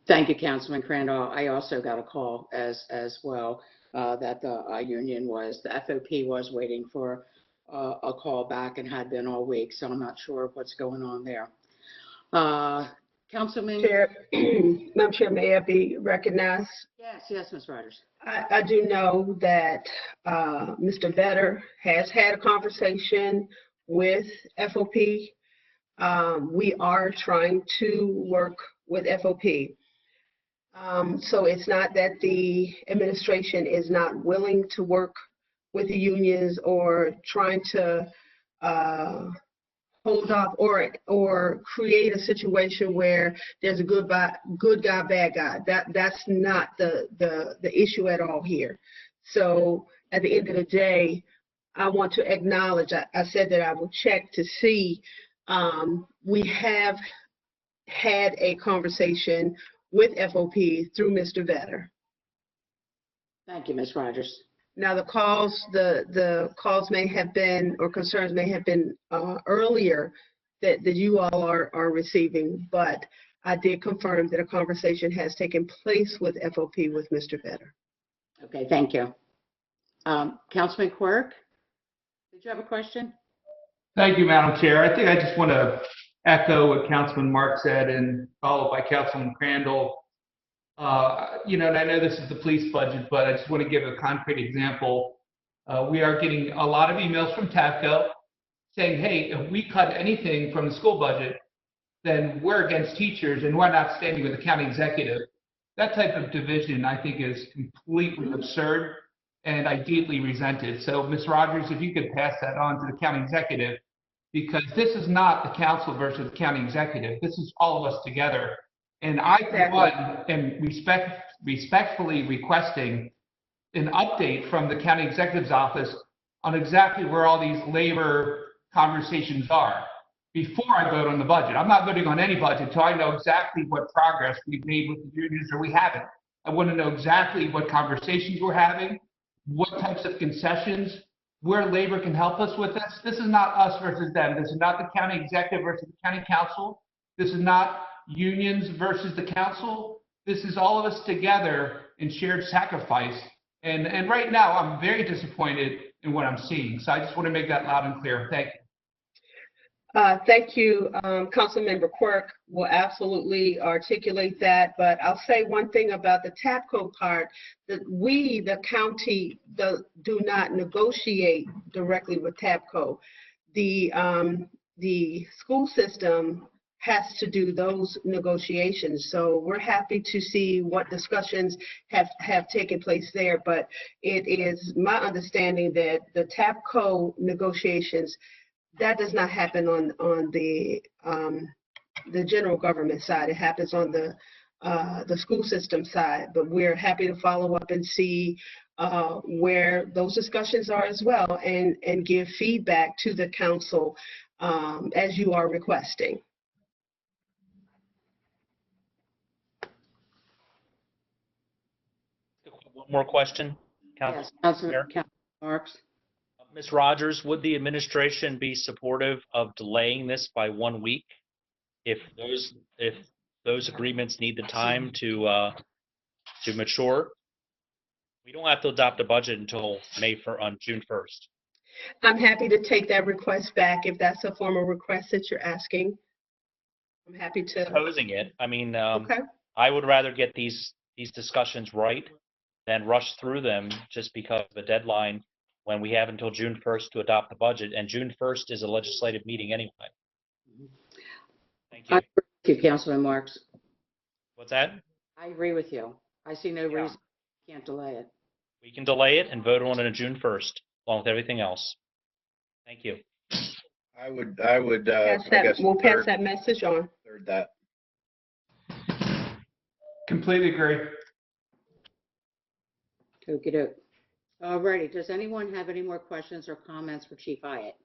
Thank you, Councilman Crandall. I also got a call as well that the union the FOP was waiting for a call back and had been all week, so I'm not sure what's going on there. Councilman? Madam Chair, may I be recognized? Yes, Ms. Rogers. I do know that Mr. Vedder has had a conversation with FOP. We are trying to work with FOP. So it's not that the administration is not willing to work with the unions or trying to hold off or create a situation where there's a good guy, bad guy. That's not the issue at all here. So at the end of the day, I want to acknowledge, I said that I will check to see. We have had a conversation with FOP through Mr. Vedder. Thank you, Ms. Rogers. Now the calls may have been, or concerns may have been earlier that you all are receiving, but I did confirm that a conversation has taken place with FOP with Mr. Vedder. Okay, thank you. Councilman Quirk, did you have a question? Thank you, Madam Chair. I think I just want to echo what Councilman Mark said and followed by Councilman Crandall. And I know this is the police budget, but I just want to give a concrete example. We are getting a lot of emails from TAPCO saying, hey, if we cut anything from the school budget, then we're against teachers and we're not standing with the county executive. That type of division, I think, is completely absurd, and I deeply resent it. So, Ms. Rogers, if you could pass that on to the county executive, because this is not the council versus the county executive. This is all of us together. And I, for one, am respectfully requesting an update from the county executive's office on exactly where all these labor conversations are before I vote on the budget. I'm not voting on any budget until I know exactly what progress we've made with the unions or we haven't. I want to know exactly what conversations we're having, what types of concessions, where labor can help us with this. This is not us versus them. This is not the county executive versus the county council. This is not unions versus the council. This is all of us together in shared sacrifice. And right now, I'm very disappointed in what I'm seeing. So I just want to make that loud and clear. Thank you. Thank you, Councilmember Quirk. Will absolutely articulate that. But I'll say one thing about the TAPCO part, that we, the county, do not negotiate directly with TAPCO. The school system has to do those negotiations. So we're happy to see what discussions have taken place there. But it is my understanding that the TAPCO negotiations, that does not happen on the general government side. It happens on the school system side. But we're happy to follow up and see where those discussions are as well, and give feedback to the council as you are requesting. One more question, Yes, Councilman Marks. Ms. Rogers, would the administration be supportive of delaying this by 1 week if those agreements need the time to mature? We don't have to adopt a budget until June 1st. I'm happy to take that request back if that's a formal request that you're asking. I'm happy to. Posing it. I mean, okay. I would rather get these discussions right than rush through them just because of a deadline when we have until June 1st to adopt the budget, and June 1st is a legislative meeting anyway. Thank you. I agree with you, Councilman Marks. What's that? I agree with you. I see no reason we can't delay it. We can delay it and vote on it on June 1st, along with everything else. Thank you. I would We'll pass that message on. Third that. Completely agree. Okey-doke. All righty. Does anyone have any more questions or comments for Chief Hyatt?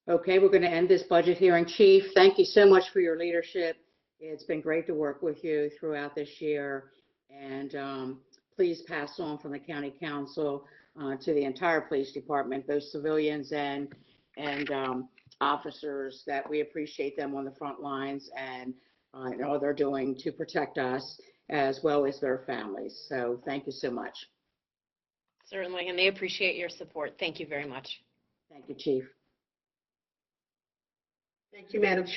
Okay, we're going to end this budget hearing. Chief, thank you so much for your leadership. It's been great to work with you throughout this year. And please pass on from the county council to the entire police department, both civilians and officers, that we appreciate them on the front lines and all they're doing to protect us as well as their families. So thank you so much. Certainly, and they appreciate your support. Thank you very much. Thank you, Chief. Thank you, Madam Chair.